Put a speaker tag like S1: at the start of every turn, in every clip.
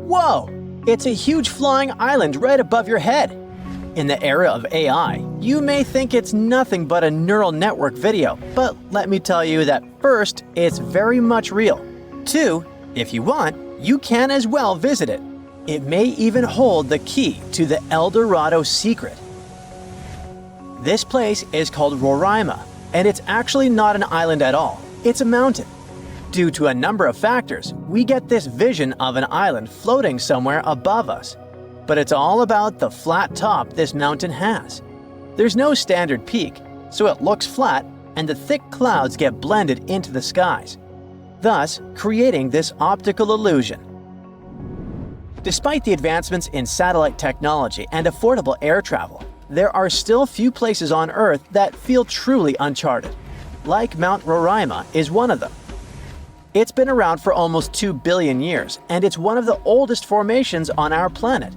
S1: Whoa! It's a huge flying island right above your head. In the era of AI, you may think it's nothing but a neural network video, but let me tell you that first, it's very much real. Two, if you want, you can as well visit it. It may even hold the key to the El Dorado secret. This place is called Roraima, and it's actually not an island at all. It's a mountain. Due to a number of factors, we get this vision of an island floating somewhere above us. But it's all about the flat top this mountain has. There's no standard peak, so it looks flat and the thick clouds get blended into the skies, thus creating this optical illusion. Despite the advancements in satellite technology and affordable air travel, there are still few places on Earth that feel truly uncharted. Like Mount Roraima is one of them. It's been around for almost 2 billion years, and it's one of the oldest formations on our planet.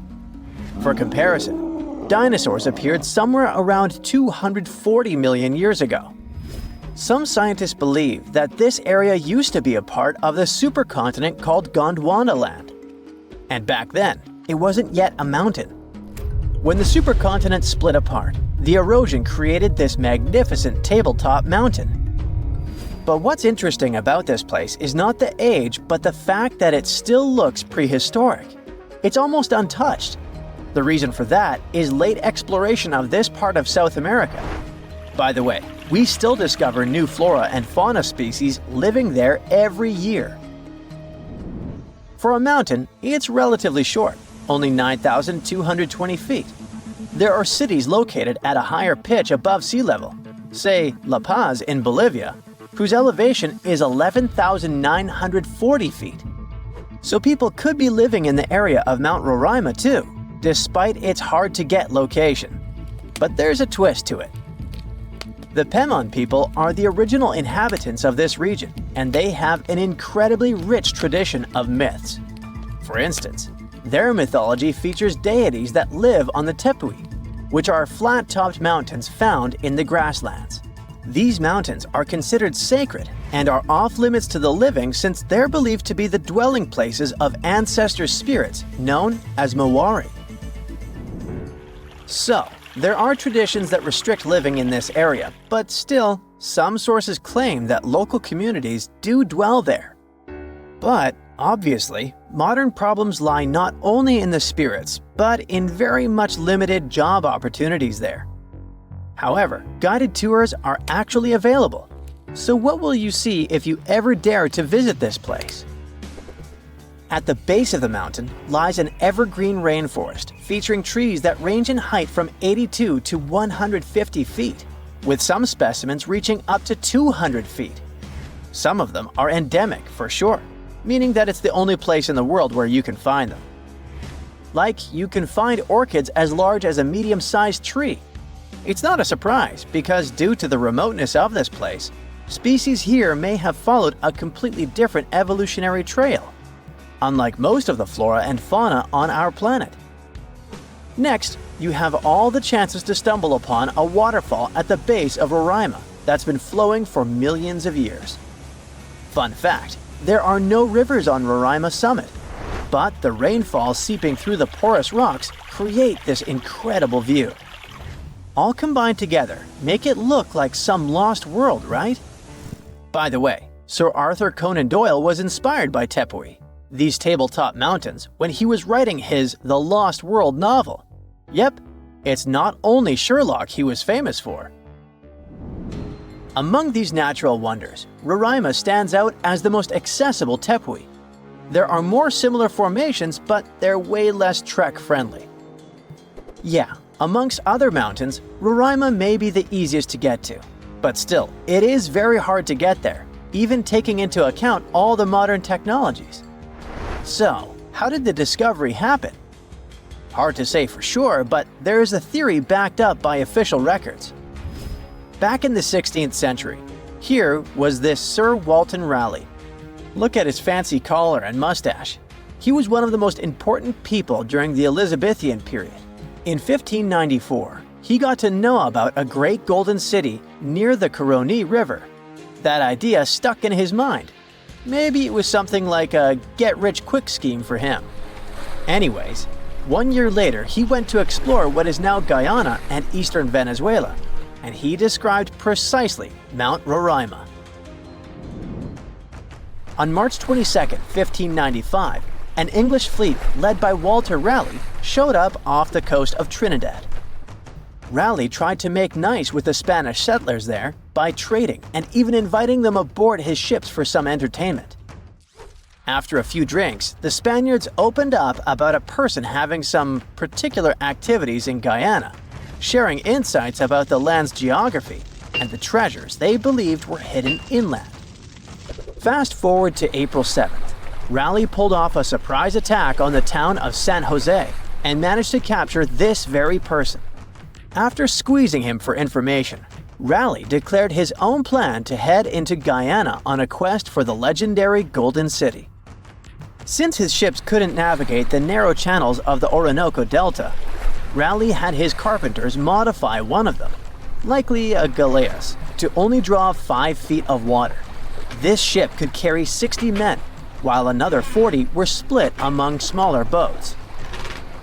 S1: For comparison, dinosaurs appeared somewhere around 240 million years ago. Some scientists believe that this area used to be a part of the supercontinent called Gondwanaland. And back then, it wasn't yet a mountain. When the supercontinent split apart, the erosion created this magnificent tabletop mountain. But what's interesting about this place is not the age, but the fact that it still looks prehistoric. It's almost untouched. The reason for that is late exploration of this part of South America. By the way, we still discover new flora and fauna species living there every year. For a mountain, it's relatively short, only 9,220 feet. There are cities located at a higher pitch above sea level, say La Paz in Bolivia, whose elevation is 11,940 feet. So people could be living in the area of Mount Roraima too, despite its hard-to-get location. But there's a twist to it. The Pemon people are the original inhabitants of this region, and they have an incredibly rich tradition of myths. For instance, their mythology features deities that live on the tepui, which are flat-topped mountains found in the grasslands. These mountains are considered sacred and are off-limits to the living since they're believed to be the dwelling places of ancestor spirits known as Mawari. So, there are traditions that restrict living in this area, but still, some sources claim that local communities do dwell there. But, obviously, modern problems lie not only in the spirits, but in very much limited job opportunities there. However, guided tours are actually available. So what will you see if you ever dare to visit this place? At the base of the mountain lies an evergreen rainforest featuring trees that range in height from 82 to 150 feet, with some specimens reaching up to 200 feet. Some of them are endemic for sure, meaning that it's the only place in the world where you can find them. Like, you can find orchids as large as a medium-sized tree. It's not a surprise because due to the remoteness of this place, species here may have followed a completely different evolutionary trail, unlike most of the flora and fauna on our planet. Next, you have all the chances to stumble upon a waterfall at the base of Roraima that's been flowing for millions of years. Fun fact, there are no rivers on Roraima summit, but the rainfall seeping through the porous rocks create this incredible view. All combined together make it look like some lost world, right? By the way, Sir Arthur Conan Doyle was inspired by tepui, these tabletop mountains, when he was writing his The Lost World novel. Yep, it's not only Sherlock he was famous for. Among these natural wonders, Roraima stands out as the most accessible tepui. There are more similar formations, but they're way less trek-friendly. Yeah, amongst other mountains, Roraima may be the easiest to get to, but still, it is very hard to get there, even taking into account all the modern technologies. So, how did the discovery happen? Hard to say for sure, but there is a theory backed up by official records. Back in the 16th century, here was this Sir Walter Raleigh. Look at his fancy collar and mustache. He was one of the most important people during the Elizabethan period. In 1594, he got to know about a great golden city near the Caroni River. That idea stuck in his mind. Maybe it was something like a get-rich-quick scheme for him. Anyways, 1 year later he went to explore what is now Guyana and eastern Venezuela, and he described precisely Mount Roraima. On March 22, 1595, an English fleet led by Walter Raleigh showed up off the coast of Trinidad. Raleigh tried to make nice with the Spanish settlers there by trading and even inviting them aboard his ships for some entertainment. After a few drinks, the Spaniards opened up about a person having some particular activities in Guyana, sharing insights about the land's geography and the treasures they believed were hidden inland. Fast forward to April 7th. Raleigh pulled off a surprise attack on the town of San Jose and managed to capture this very person. After squeezing him for information, Raleigh declared his own plan to head into Guyana on a quest for the legendary Golden City. Since his ships couldn't navigate the narrow channels of the Orinoco Delta, Raleigh had his carpenters modify one of them, likely a galleass, to only draw 5 feet of water. This ship could carry 60 men, while another 40 were split among smaller boats.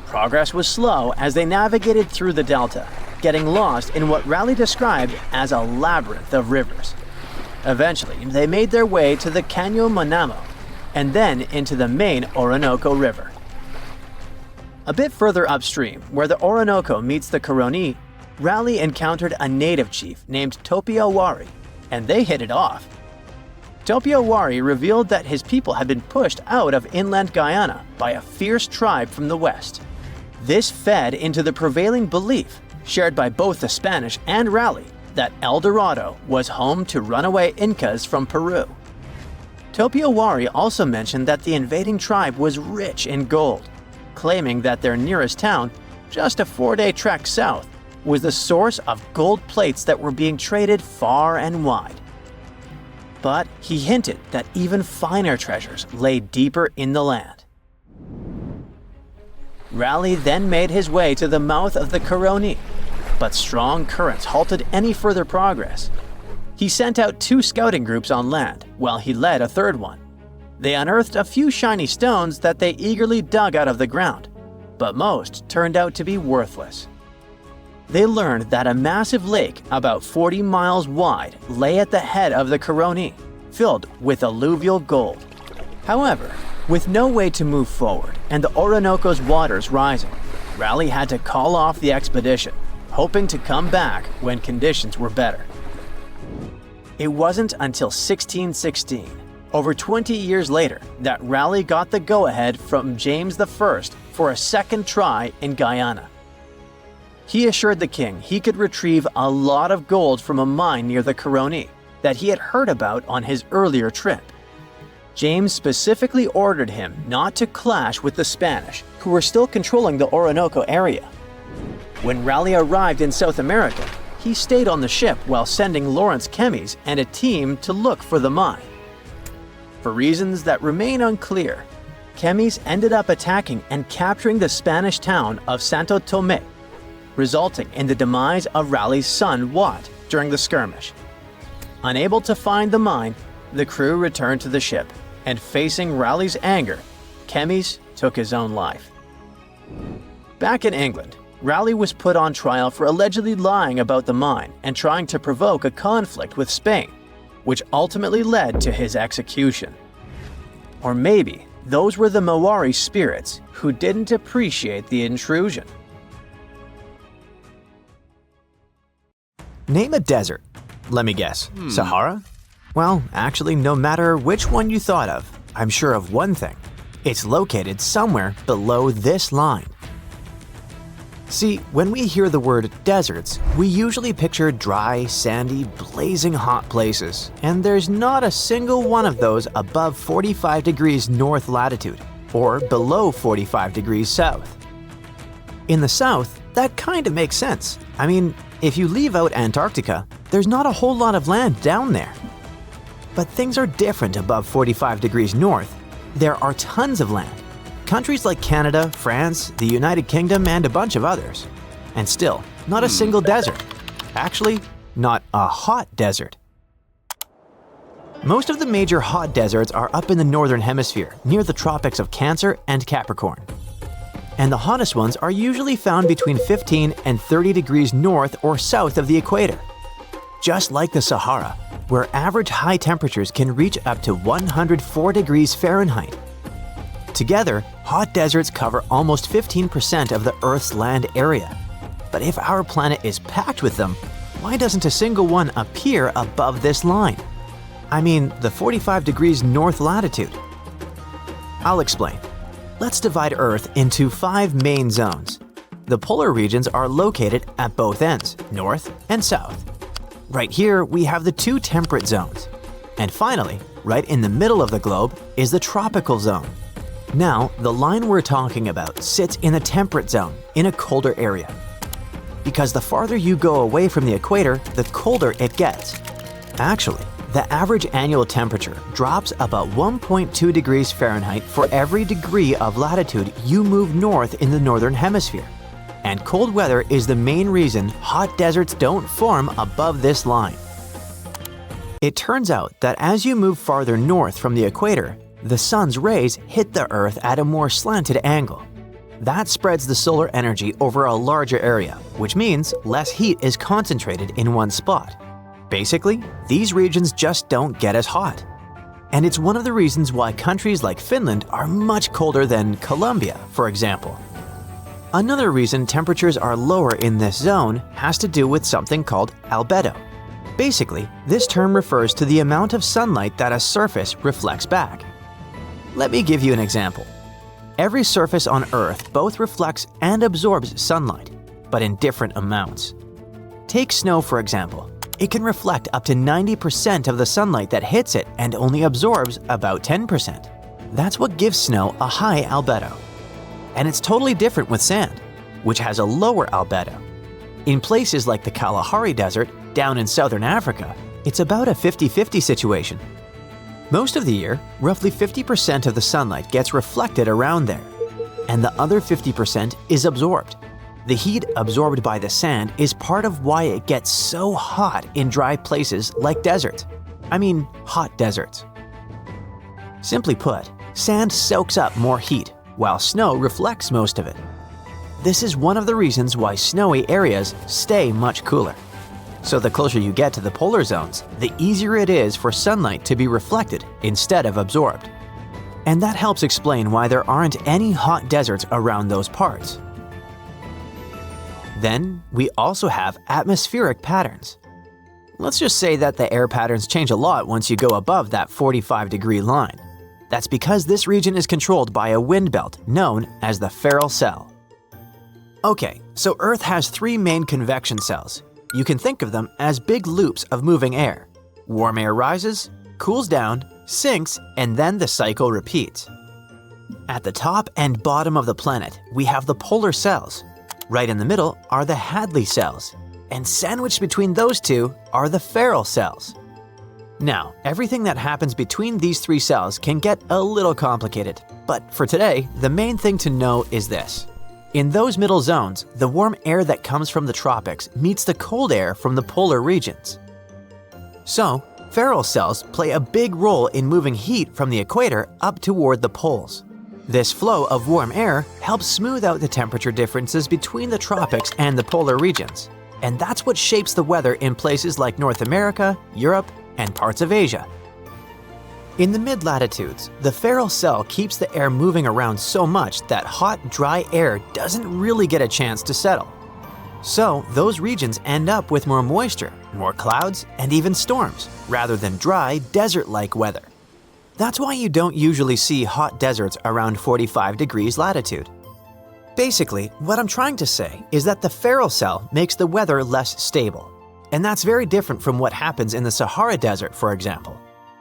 S1: Progress was slow as they navigated through the delta, getting lost in what Raleigh described as a labyrinth of rivers. Eventually, they made their way to the Caño Manamo, and then into the main Orinoco River. A bit further upstream, where the Orinoco meets the Caroni, Raleigh encountered a native chief named Topiawari, and they hit it off. Topiawari revealed that his people had been pushed out of inland Guyana by a fierce tribe from the west. This fed into the prevailing belief, shared by both the Spanish and Raleigh, that El Dorado was home to runaway Incas from Peru. Topiawari also mentioned that the invading tribe was rich in gold, claiming that their nearest town, just a 4-day trek south, was the source of gold plates that were being traded far and wide. But he hinted that even finer treasures lay deeper in the land. Raleigh then made his way to the mouth of the Caroni, but strong currents halted any further progress. He sent out 2 scouting groups on land, while he led a 3rd one. They unearthed a few shiny stones that they eagerly dug out of the ground, but most turned out to be worthless. They learned that a massive lake about 40 miles wide lay at the head of the Caroni, filled with alluvial gold. However, with no way to move forward and the Orinoco's waters rising, Raleigh had to call off the expedition, hoping to come back when conditions were better. It wasn't until 1616, over 20 years later, that Raleigh got the go-ahead from James I for a second try in Guyana. He assured the king he could retrieve a lot of gold from a mine near the Caroni that he had heard about on his earlier trip. James specifically ordered him not to clash with the Spanish, who were still controlling the Orinoco area. When Raleigh arrived in South America, he stayed on the ship while sending Lawrence Kemmys and a team to look for the mine. For reasons that remain unclear, Kemmys ended up attacking and capturing the Spanish town of Santo Tomé, resulting in the demise of Raleigh's son Wat during the skirmish. Unable to find the mine, the crew returned to the ship, and facing Raleigh's anger, Kemmys took his own life. Back in England, Raleigh was put on trial for allegedly lying about the mine and trying to provoke a conflict with Spain, which ultimately led to his execution. Or maybe those were the Maori spirits who didn't appreciate the intrusion.
S2: Name a desert. Let me guess. Sahara? Well, actually, no matter which one you thought of, I'm sure of one thing. It's located somewhere below this line. See, when we hear the word deserts, we usually picture dry, sandy, blazing hot places, and there's not a single one of those above 45 degrees north latitude, or below 45 degrees south. In the south, that kind of makes sense. I mean, if you leave out Antarctica, there's not a whole lot of land down there. But things are different above 45 degrees north. There are tons of land. Countries like Canada, France, the United Kingdom, and a bunch of others. And still, not a single desert. Actually, not a hot desert. Most of the major hot deserts are up in the northern hemisphere, near the tropics of Cancer and Capricorn. and the hottest ones are usually found between 15 and 30 degrees north or south of the equator. Just like the Sahara, where average high temperatures can reach up to 104 degrees Fahrenheit. Together, hot deserts cover almost 15% of the Earth's land area. But if our planet is packed with them, why doesn't a single one appear above this line? I mean, the 45 degrees north latitude. I'll explain. Let's divide Earth into 5 main zones. The polar regions are located at both ends, north and south. Right here, we have the 2 temperate zones. And finally, right in the middle of the globe is the tropical zone. Now, the line we're talking about sits in the temperate zone, in a colder area. Because the farther you go away from the equator, the colder it gets. Actually, the average annual temperature drops about 1.2 degrees Fahrenheit for every degree of latitude you move north in the northern hemisphere. And cold weather is the main reason hot deserts don't form above this line. It turns out that as you move farther north from the equator, the sun's rays hit the Earth at a more slanted angle. That spreads the solar energy over a larger area, which means less heat is concentrated in one spot. Basically, these regions just don't get as hot. And it's one of the reasons why countries like Finland are much colder than Colombia, for example. Another reason temperatures are lower in this zone has to do with something called albedo. Basically, this term refers to the amount of sunlight that a surface reflects back. Let me give you an example. Every surface on Earth both reflects and absorbs sunlight, but in different amounts. Take snow, for example. It can reflect up to 90% of the sunlight that hits it and only absorbs about 10%. That's what gives snow a high albedo. And it's totally different with sand, which has a lower albedo. In places like the Kalahari Desert, down in southern Africa, it's about a 50-50 situation. Most of the year, roughly 50% of the sunlight gets reflected around there, and the other 50% is absorbed. The heat absorbed by the sand is part of why it gets so hot in dry places like deserts. I mean, hot deserts. Simply put, sand soaks up more heat, while snow reflects most of it. This is one of the reasons why snowy areas stay much cooler. So the closer you get to the polar zones, the easier it is for sunlight to be reflected instead of absorbed. And that helps explain why there aren't any hot deserts around those parts. Then, we also have atmospheric patterns. Let's just say that the air patterns change a lot once you go above that 45-degree line. That's because this region is controlled by a wind belt known as the Ferrel Cell. Okay, so Earth has 3 main convection cells. You can think of them as big loops of moving air. Warm air rises, cools down, sinks, and then the cycle repeats. At the top and bottom of the planet, we have the polar cells. Right in the middle are the Hadley cells, and sandwiched between those two are the Ferrel cells. Now, everything that happens between these 3 cells can get a little complicated, but for today, the main thing to know is this. In those middle zones, the warm air that comes from the tropics meets the cold air from the polar regions. So, Ferrel cells play a big role in moving heat from the equator up toward the poles. This flow of warm air helps smooth out the temperature differences between the tropics and the polar regions. And that's what shapes the weather in places like North America, Europe, and parts of Asia. In the mid-latitudes, the Ferrel cell keeps the air moving around so much that hot, dry air doesn't really get a chance to settle. So, those regions end up with more moisture, more clouds, and even storms, rather than dry, desert-like weather. That's why you don't usually see hot deserts around 45 degrees latitude. Basically, what I'm trying to say is that the Ferrel cell makes the weather less stable. And that's very different from what happens in the Sahara Desert, for example.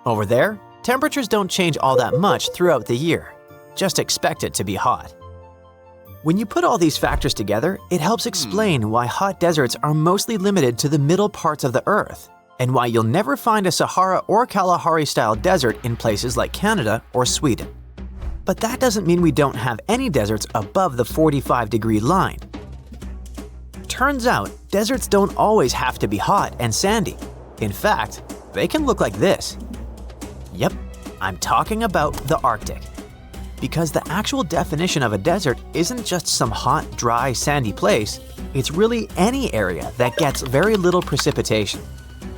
S2: Over there, temperatures don't change all that much throughout the year. Just expect it to be hot. When you put all these factors together, it helps explain why hot deserts are mostly limited to the middle parts of the Earth, and why you'll never find a Sahara or Kalahari-style desert in places like Canada or Sweden. But that doesn't mean we don't have any deserts above the 45-degree line. Turns out, deserts don't always have to be hot and sandy. In fact, they can look like this. Yep, I'm talking about the Arctic. because the actual definition of a desert isn't just some hot, dry, sandy place, it's really any area that gets very little precipitation.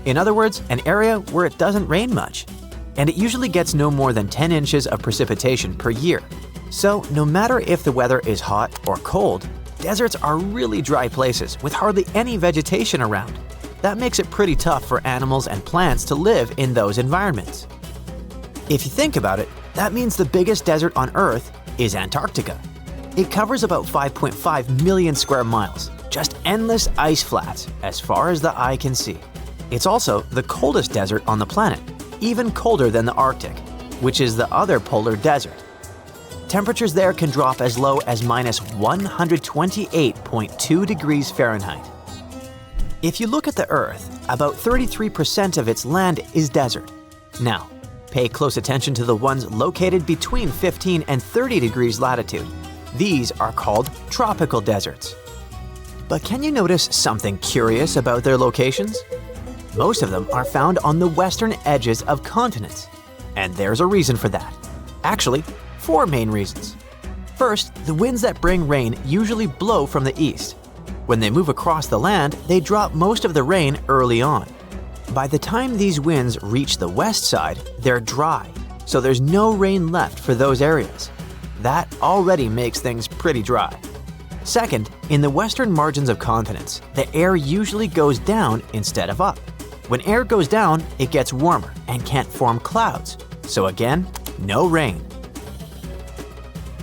S2: In other words, an area where it doesn't rain much. And it usually gets no more than 10 inches of precipitation per year. So no matter if the weather is hot or cold, deserts are really dry places with hardly any vegetation around. That makes it pretty tough for animals and plants to live in those environments. If you think about it, that means the biggest desert on Earth is Antarctica. It covers about 5.5 million square miles, just endless ice flats as far as the eye can see. It's also the coldest desert on the planet, even colder than the Arctic, which is the other polar desert. Temperatures there can drop as low as minus 128.2 degrees Fahrenheit. If you look at the Earth, about 33% of its land is desert. Now, pay close attention to the ones located between 15 and 30 degrees latitude. These are called tropical deserts. But can you notice something curious about their locations? Most of them are found on the western edges of continents. And there's a reason for that. Actually, 4 main reasons. First, the winds that bring rain usually blow from the east. When they move across the land, they drop most of the rain early on. By the time these winds reach the west side, they're dry, so there's no rain left for those areas. That already makes things pretty dry. Second, in the western margins of continents, the air usually goes down instead of up. When air goes down, it gets warmer and can't form clouds. So again, no rain.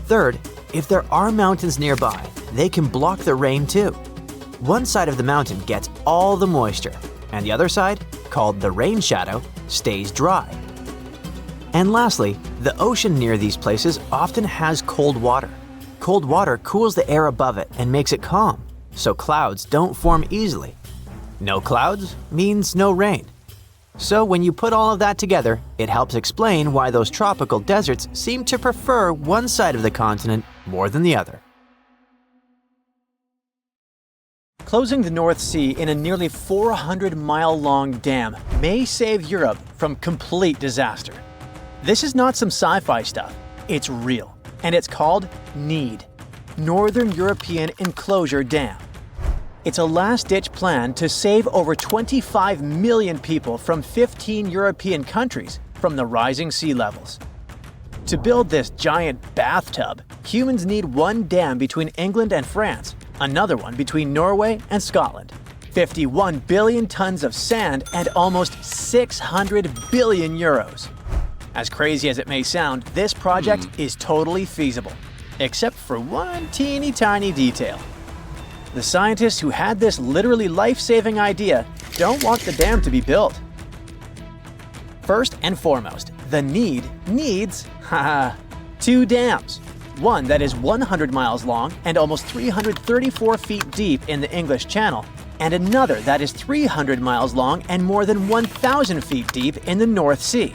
S2: Third, if there are mountains nearby, they can block the rain too. One side of the mountain gets all the moisture, and the other side, called the rain shadow, stays dry. And lastly, the ocean near these places often has cold water. Cold water cools the air above it and makes it calm, so clouds don't form easily. No clouds means no rain. So when you put all of that together, it helps explain why those tropical deserts seem to prefer one side of the continent more than the other.
S1: Closing the North Sea in a nearly 400-mile-long dam may save Europe from complete disaster. This is not some sci-fi stuff. It's real. And it's called NEED, Northern European Enclosure Dam. It's a last-ditch plan to save over 25 million people from 15 European countries from the rising sea levels. To build this giant bathtub, humans need one dam between England and France, another one between Norway and Scotland, 51 billion tons of sand, and almost 600 billion euros. As crazy as it may sound, this project is totally feasible, except for one teeny tiny detail. The scientists who had this literally life-saving idea don't want the dam to be built. First and foremost, the NEED needs, 2 dams. One that is 100 miles long and almost 334 feet deep in the English Channel, and another that is 300 miles long and more than 1,000 feet deep in the North Sea.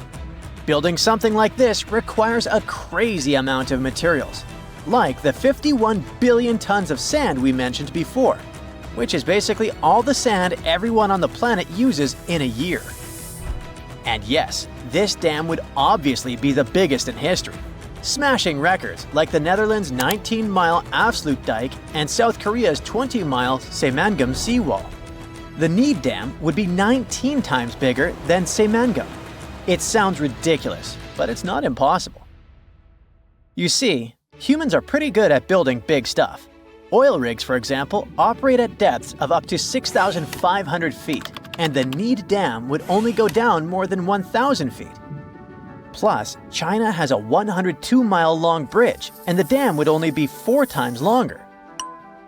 S1: Building something like this requires a crazy amount of materials, like the 51 billion tons of sand we mentioned before, which is basically all the sand everyone on the planet uses in a year. And yes, this dam would obviously be the biggest in history, smashing records like the Netherlands' 19-mile Afsluitdijk and South Korea's 20-mile Saemangam seawall. The NEED Dam would be 19 times bigger than Saemangam. It sounds ridiculous, but it's not impossible. You see, humans are pretty good at building big stuff. Oil rigs, for example, operate at depths of up to 6,500 feet, and the NEED Dam would only go down more than 1,000 feet. Plus, China has a 102-mile-long bridge, and the dam would only be 4 times longer.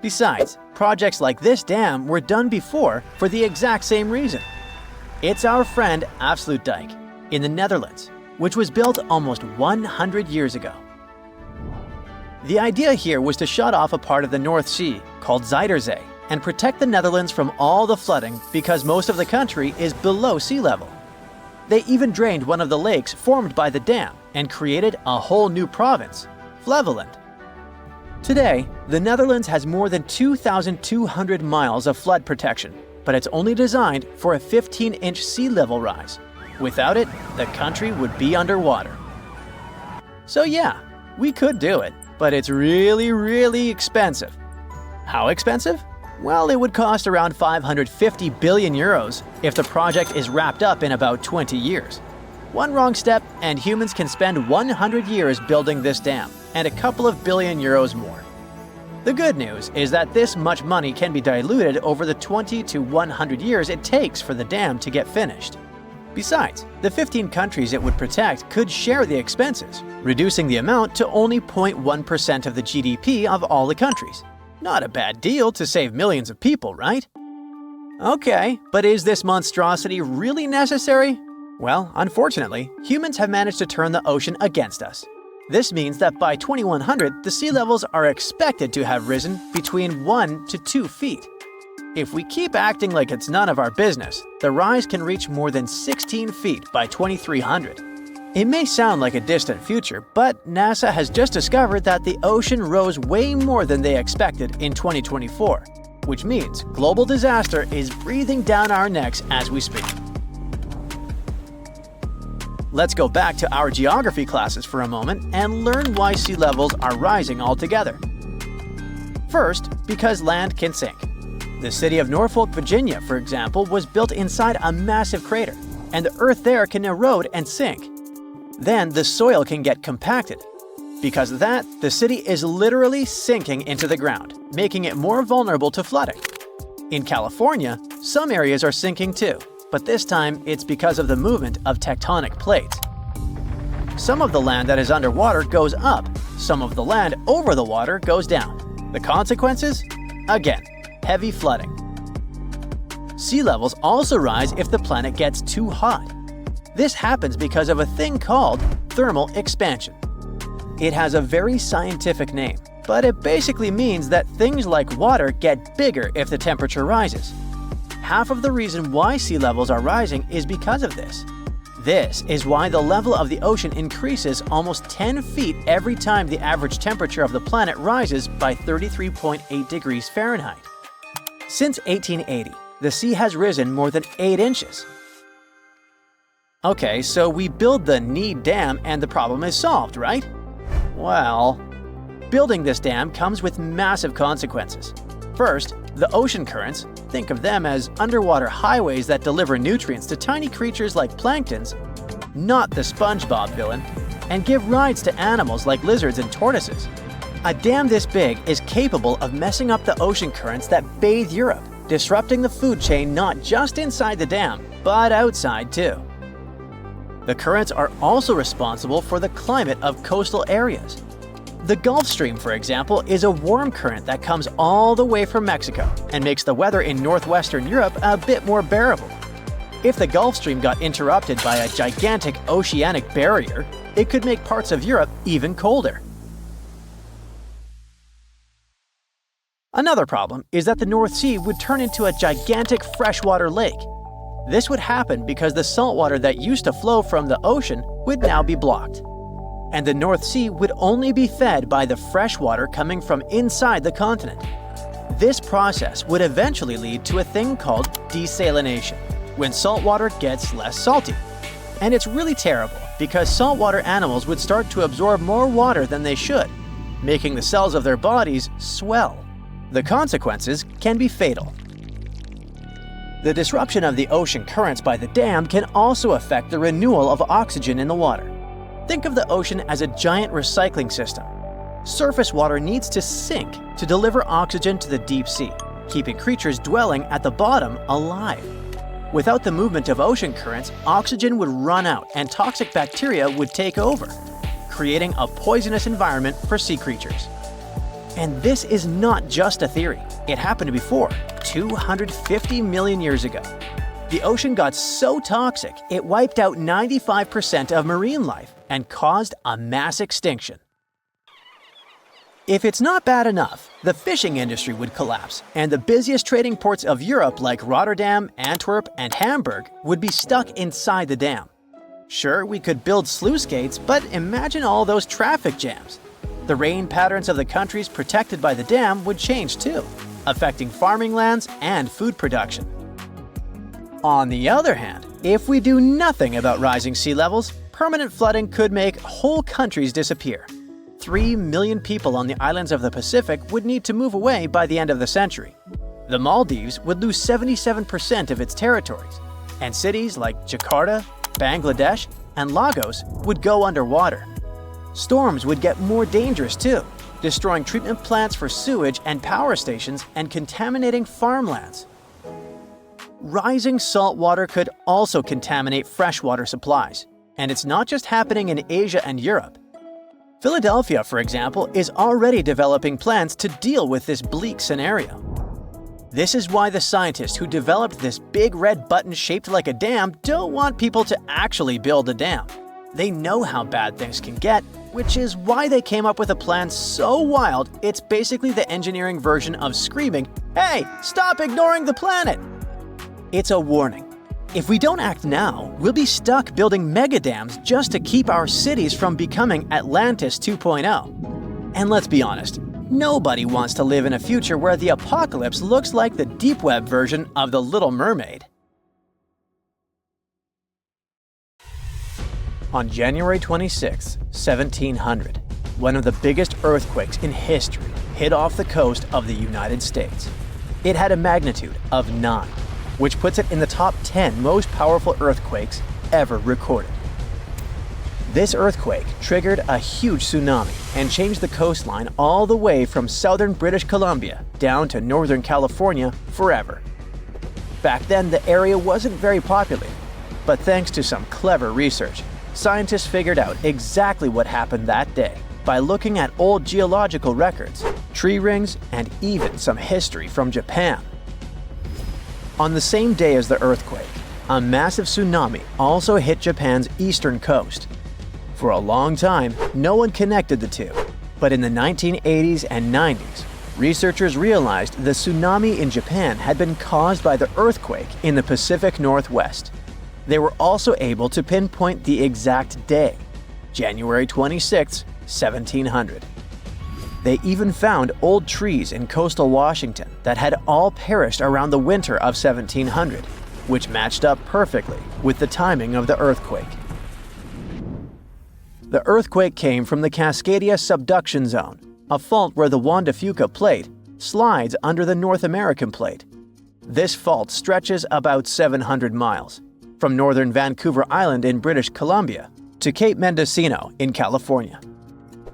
S1: Besides, projects like this dam were done before for the exact same reason. It's our friend Afsluitdijk in the Netherlands, which was built almost 100 years ago. The idea here was to shut off a part of the North Sea called Zuiderzee and protect the Netherlands from all the flooding because most of the country is below sea level. They even drained one of the lakes formed by the dam and created a whole new province, Flevoland. Today, the Netherlands has more than 2,200 miles of flood protection, but it's only designed for a 15-inch sea level rise. Without it, the country would be underwater. So yeah, We could do it, but it's really expensive. How expensive? Well, it would cost around 550 billion euros if the project is wrapped up in about 20 years. One wrong step and humans can spend 100 years building this dam, and a couple of billion euros more. The good news is that this much money can be diluted over the 20 to 100 years it takes for the dam to get finished. Besides, the 15 countries it would protect could share the expenses, reducing the amount to only 0.1% of the GDP of all the countries. Not a bad deal to save millions of people, right? Okay, but is this monstrosity really necessary? Well, unfortunately, humans have managed to turn the ocean against us. This means that by 2100, the sea levels are expected to have risen between 1 to 2 feet. If we keep acting like it's none of our business, the rise can reach more than 16 feet by 2300. It may sound like a distant future, but NASA has just discovered that the ocean rose way more than they expected in 2024, which means global disaster is breathing down our necks as we speak. Let's go back to our geography classes for a moment and learn why sea levels are rising altogether. First, because land can sink. The city of Norfolk, Virginia, for example, was built inside a massive crater, and the earth there can erode and sink. Then the soil can get compacted. Because of that, the city is literally sinking into the ground, making it more vulnerable to flooding. In California, some areas are sinking too, but this time it's because of the movement of tectonic plates. Some of the land that is underwater goes up, some of the land over the water goes down. The consequences? Again, heavy flooding. Sea levels also rise if the planet gets too hot. This happens because of a thing called thermal expansion. It has a very scientific name, but it basically means that things like water get bigger if the temperature rises. Half of the reason why sea levels are rising is because of this. This is why the level of the ocean increases almost 10 feet every time the average temperature of the planet rises by 33.8 degrees Fahrenheit. Since 1880, the sea has risen more than 8 inches. Okay, so we build the Need Dam and the problem is solved, right? Well, building this dam comes with massive consequences. First, the ocean currents, think of them as underwater highways that deliver nutrients to tiny creatures like planktons, not the SpongeBob villain, and give rides to animals like lizards and tortoises. A dam this big is capable of messing up the ocean currents that bathe Europe, disrupting the food chain not just inside the dam, but outside too. The currents are also responsible for the climate of coastal areas. The Gulf Stream, for example, is a warm current that comes all the way from Mexico and makes the weather in northwestern Europe a bit more bearable. If the Gulf Stream got interrupted by a gigantic oceanic barrier, it could make parts of Europe even colder. Another problem is that the North Sea would turn into a gigantic freshwater lake. This would happen because the salt water that used to flow from the ocean would now be blocked. And the North Sea would only be fed by the fresh water coming from inside the continent. This process would eventually lead to a thing called desalination, when salt water gets less salty. And it's really terrible because saltwater animals would start to absorb more water than they should, making the cells of their bodies swell. The consequences can be fatal. The disruption of the ocean currents by the dam can also affect the renewal of oxygen in the water. Think of the ocean as a giant recycling system. Surface water needs to sink to deliver oxygen to the deep sea, keeping creatures dwelling at the bottom alive. Without the movement of ocean currents, oxygen would run out and toxic bacteria would take over, creating a poisonous environment for sea creatures. And this is not just a theory. It happened before, 250 million years ago. The ocean got so toxic, it wiped out 95% of marine life and caused a mass extinction. If it's not bad enough, the fishing industry would collapse, and the busiest trading ports of Europe like Rotterdam, Antwerp, and Hamburg would be stuck inside the dam. Sure, we could build sluice gates, but imagine all those traffic jams. The rain patterns of the countries protected by the dam would change too, affecting farming lands and food production. On the other hand, if we do nothing about rising sea levels, permanent flooding could make whole countries disappear. 3 million people on the islands of the Pacific would need to move away by the end of the century. The Maldives would lose 77% of its territories, and cities like Jakarta, Bangladesh, and Lagos would go underwater. Storms would get more dangerous too, destroying treatment plants for sewage and power stations and contaminating farmlands. Rising salt water could also contaminate freshwater supplies, and it's not just happening in Asia and Europe. Philadelphia, for example, is already developing plans to deal with this bleak scenario. This is why the scientists who developed this big red button shaped like a dam don't want people to actually build a dam. They know how bad things can get, which is why they came up with a plan so wild it's basically the engineering version of screaming, "Hey, stop ignoring the planet!" It's a warning. If we don't act now, we'll be stuck building megadams just to keep our cities from becoming Atlantis 2.0. And let's be honest, nobody wants to live in a future where the apocalypse looks like the deep web version of The Little Mermaid. On January 26, 1700, one of the biggest earthquakes in history hit off the coast of the United States. It had a magnitude of 9, which puts it in the top 10 most powerful earthquakes ever recorded. This earthquake triggered a huge tsunami and changed the coastline all the way from southern British Columbia down to northern California forever. Back then, the area wasn't very populated, but thanks to some clever research, scientists figured out exactly what happened that day by looking at old geological records, tree rings, and even some history from Japan. On the same day as the earthquake, a massive tsunami also hit Japan's eastern coast. For a long time, no one connected the two, but in the 1980s and 90s, researchers realized the tsunami in Japan had been caused by the earthquake in the Pacific Northwest. They were also able to pinpoint the exact day, January 26, 1700. They even found old trees in coastal Washington that had all perished around the winter of 1700, which matched up perfectly with the timing of the earthquake. The earthquake came from the Cascadia subduction zone, a fault where the Juan de Fuca plate slides under the North American plate. This fault stretches about 700 miles, from northern Vancouver Island in British Columbia to Cape Mendocino in California.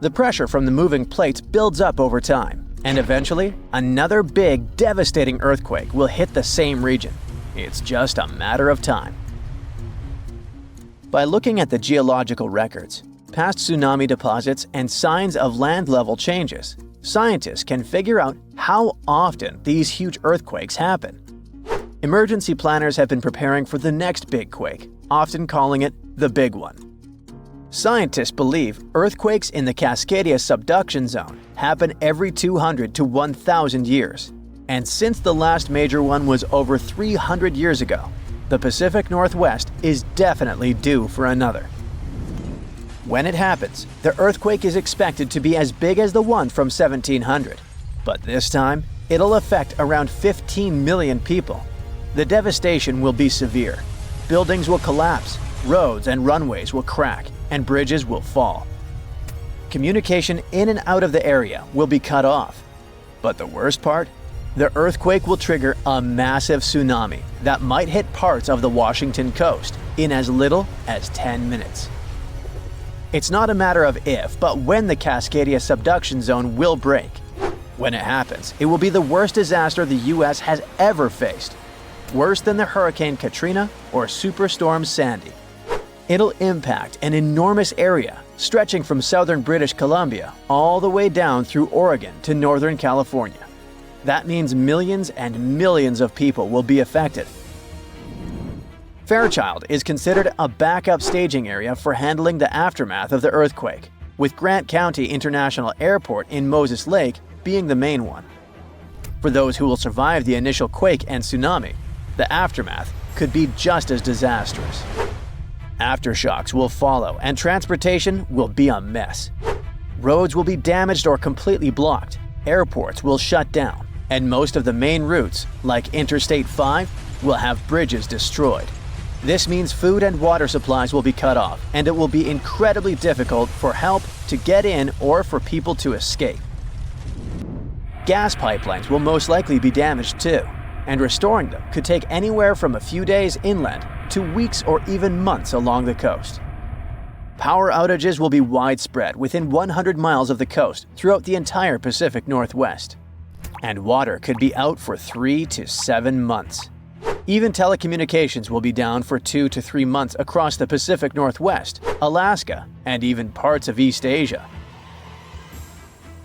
S1: The pressure from the moving plates builds up over time, and eventually, another big, devastating earthquake will hit the same region. It's just a matter of time. By looking at the geological records, past tsunami deposits, and signs of land level changes, scientists can figure out how often these huge earthquakes happen. Emergency planners have been preparing for the next big quake, often calling it the big one. Scientists believe earthquakes in the Cascadia subduction zone happen every 200 to 1,000 years. And since the last major one was over 300 years ago, the Pacific Northwest is definitely due for another. When it happens, the earthquake is expected to be as big as the one from 1700. But this time, it'll affect around 15 million people. The devastation will be severe. Buildings will collapse, roads and runways will crack, and bridges will fall. Communication in and out of the area will be cut off. But the worst part? The earthquake will trigger a massive tsunami that might hit parts of the Washington coast in as little as 10 minutes. It's not a matter of if, but when the Cascadia subduction zone will break. When it happens, it will be the worst disaster the US has ever faced. Worse than the Hurricane Katrina or Superstorm Sandy. It'll impact an enormous area, stretching from southern British Columbia all the way down through Oregon to northern California. That means millions and millions of people will be affected. Fairchild is considered a backup staging area for handling the aftermath of the earthquake, with Grant County International Airport in Moses Lake being the main one. For those who will survive the initial quake and tsunami, the aftermath could be just as disastrous. Aftershocks will follow, and transportation will be a mess. Roads will be damaged or completely blocked, airports will shut down, and most of the main routes, like Interstate 5, will have bridges destroyed. This means food and water supplies will be cut off, and it will be incredibly difficult for help to get in or for people to escape. Gas pipelines will most likely be damaged too, and restoring them could take anywhere from a few days inland to weeks or even months along the coast. Power outages will be widespread within 100 miles of the coast throughout the entire Pacific Northwest. And water could be out for 3 to 7 months. Even telecommunications will be down for 2 to 3 months across the Pacific Northwest, Alaska, and even parts of East Asia.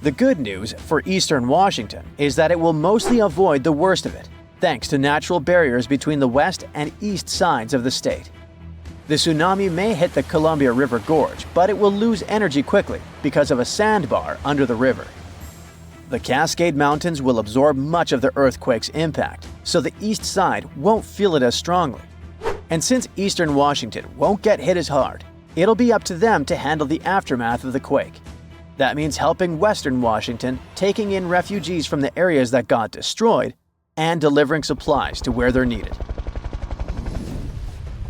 S1: The good news for eastern Washington is that it will mostly avoid the worst of it, thanks to natural barriers between the west and east sides of the state. The tsunami may hit the Columbia River Gorge, but it will lose energy quickly because of a sandbar under the river. The Cascade Mountains will absorb much of the earthquake's impact, so the east side won't feel it as strongly. And since eastern Washington won't get hit as hard, it'll be up to them to handle the aftermath of the quake. That means helping western Washington, taking in refugees from the areas that got destroyed, and delivering supplies to where they're needed.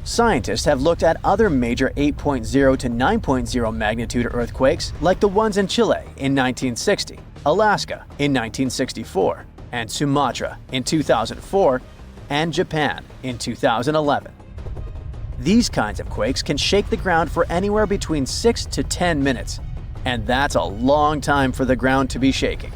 S1: Scientists have looked at other major 8.0 to 9.0 magnitude earthquakes like the ones in Chile in 1960, Alaska in 1964, and Sumatra in 2004, and Japan in 2011. These kinds of quakes can shake the ground for anywhere between 6 to 10 minutes, and that's a long time for the ground to be shaking.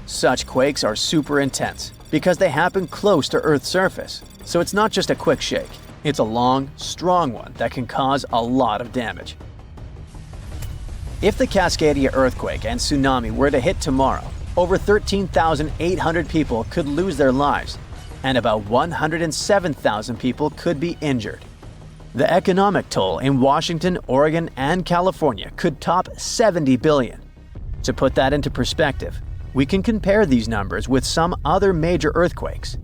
S1: Such quakes are super intense because they happen close to Earth's surface, so it's not just a quick shake. It's a long, strong one that can cause a lot of damage. If the Cascadia earthquake and tsunami were to hit tomorrow, over 13,800 people could lose their lives, and about 107,000 people could be injured. The economic toll in Washington, Oregon, and California could top 70 billion. To put that into perspective, we can compare these numbers with some other major earthquakes.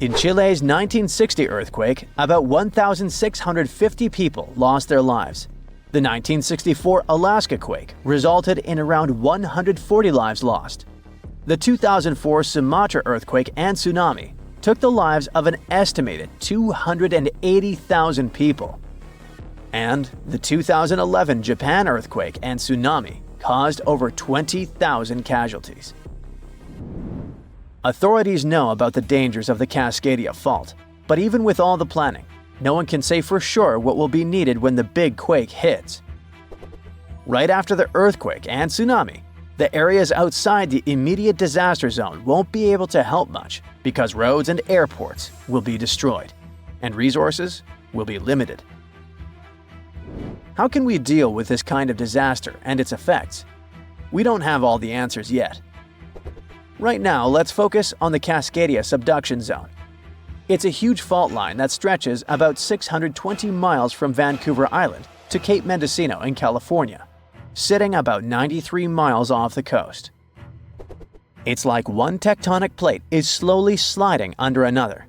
S1: In Chile's 1960 earthquake, about 1,650 people lost their lives. The 1964 Alaska quake resulted in around 140 lives lost. The 2004 Sumatra earthquake and tsunami took the lives of an estimated 280,000 people. And the 2011 Japan earthquake and tsunami caused over 20,000 casualties. Authorities know about the dangers of the Cascadia fault, but even with all the planning, no one can say for sure what will be needed when the big quake hits. Right after the earthquake and tsunami, the areas outside the immediate disaster zone won't be able to help much because roads and airports will be destroyed, and resources will be limited. How can we deal with this kind of disaster and its effects? We don't have all the answers yet. Right now, let's focus on the Cascadia subduction zone. It's a huge fault line that stretches about 620 miles from Vancouver Island to Cape Mendocino in California, sitting about 93 miles off the coast. It's like one tectonic plate is slowly sliding under another.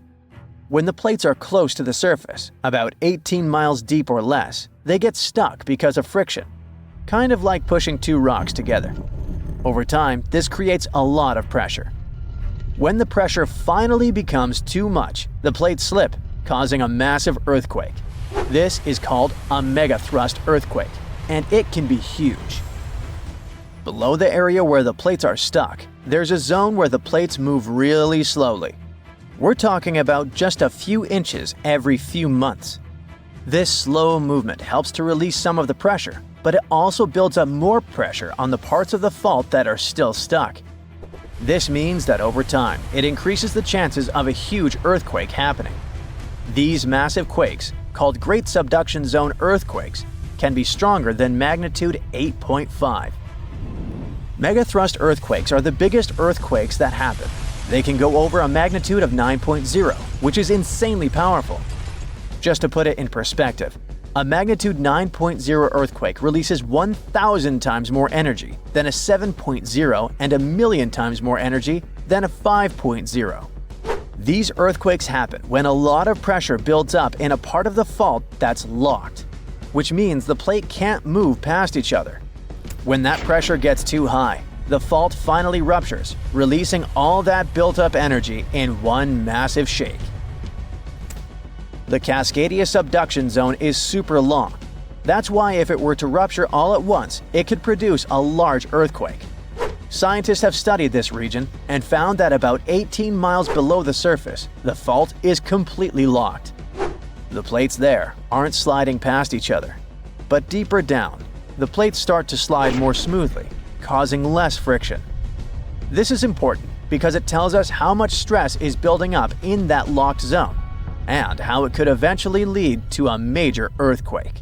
S1: When the plates are close to the surface, about 18 miles deep or less, they get stuck because of friction, kind of like pushing two rocks together. Over time, this creates a lot of pressure. When the pressure finally becomes too much, the plates slip, causing a massive earthquake. This is called a megathrust earthquake, and it can be huge. Below the area where the plates are stuck, there's a zone where the plates move really slowly. We're talking about just a few inches every few months. This slow movement helps to release some of the pressure, but it also builds up more pressure on the parts of the fault that are still stuck. This means that over time, it increases the chances of a huge earthquake happening. These massive quakes, called Great Subduction Zone earthquakes, can be stronger than magnitude 8.5. Megathrust earthquakes are the biggest earthquakes that happen. They can go over a magnitude of 9.0, which is insanely powerful. Just to put it in perspective, a magnitude 9.0 earthquake releases 1,000 times more energy than a 7.0 and 1,000,000 times more energy than a 5.0. These earthquakes happen when a lot of pressure builds up in a part of the fault that's locked, which means the plate can't move past each other. When that pressure gets too high, the fault finally ruptures, releasing all that built-up energy in one massive shake. The Cascadia subduction zone is super long. That's why if it were to rupture all at once, it could produce a large earthquake. Scientists have studied this region and found that about 18 miles below the surface, the fault is completely locked. The plates there aren't sliding past each other. But deeper down, the plates start to slide more smoothly, causing less friction. This is important because it tells us how much stress is building up in that locked zone, and how it could eventually lead to a major earthquake.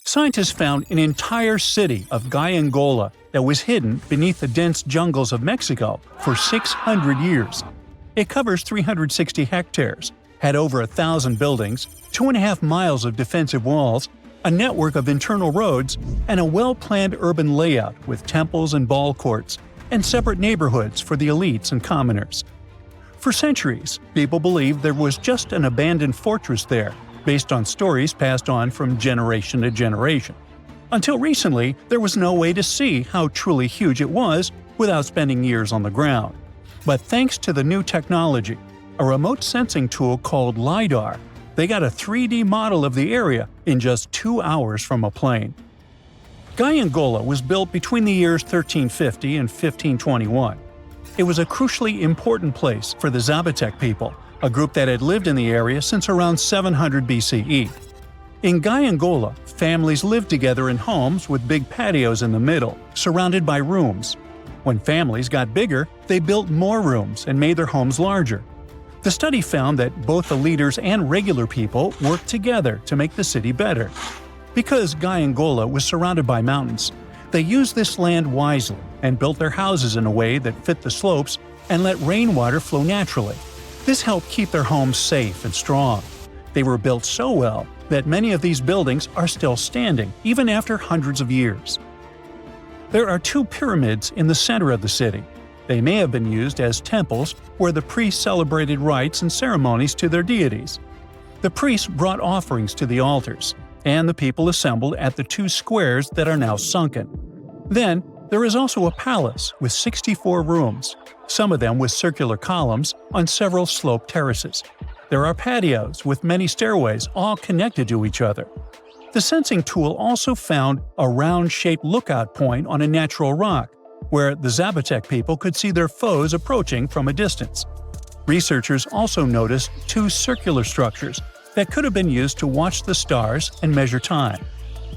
S3: Scientists found an entire city of Gaiangola that was hidden beneath the dense jungles of Mexico for 600 years. It covers 360 hectares, had over 1,000 buildings, 2.5 miles of defensive walls, a network of internal roads, and a well-planned urban layout with temples and ball courts, and separate neighborhoods for the elites and commoners. For centuries, people believed there was just an abandoned fortress there, based on stories passed on from generation to generation. Until recently, there was no way to see how truly huge it was without spending years on the ground. But thanks to the new technology, a remote sensing tool called LiDAR, they got a 3D model of the area in just 2 hours from a plane. Gaiangola was built between the years 1350 and 1521. It was a crucially important place for the Zapotec people, a group that had lived in the area since around 700 BCE. In Gaiangola, families lived together in homes with big patios in the middle, surrounded by rooms. When families got bigger, they built more rooms and made their homes larger. The study found that both the leaders and regular people worked together to make the city better. Because Gaiangola was surrounded by mountains, they used this land wisely and built their houses in a way that fit the slopes and let rainwater flow naturally. This helped keep their homes safe and strong. They were built so well that many of these buildings are still standing, even after hundreds of years. There are 2 pyramids in the center of the city. They may have been used as temples where the priests celebrated rites and ceremonies to their deities. The priests brought offerings to the altars, and the people assembled at the 2 squares that are now sunken. Then, there is also a palace with 64 rooms, some of them with circular columns on several sloped terraces. There are patios with many stairways all connected to each other. The sensing tool also found a round-shaped lookout point on a natural rock, where the Zapotec people could see their foes approaching from a distance. Researchers also noticed 2 circular structures that could have been used to watch the stars and measure time.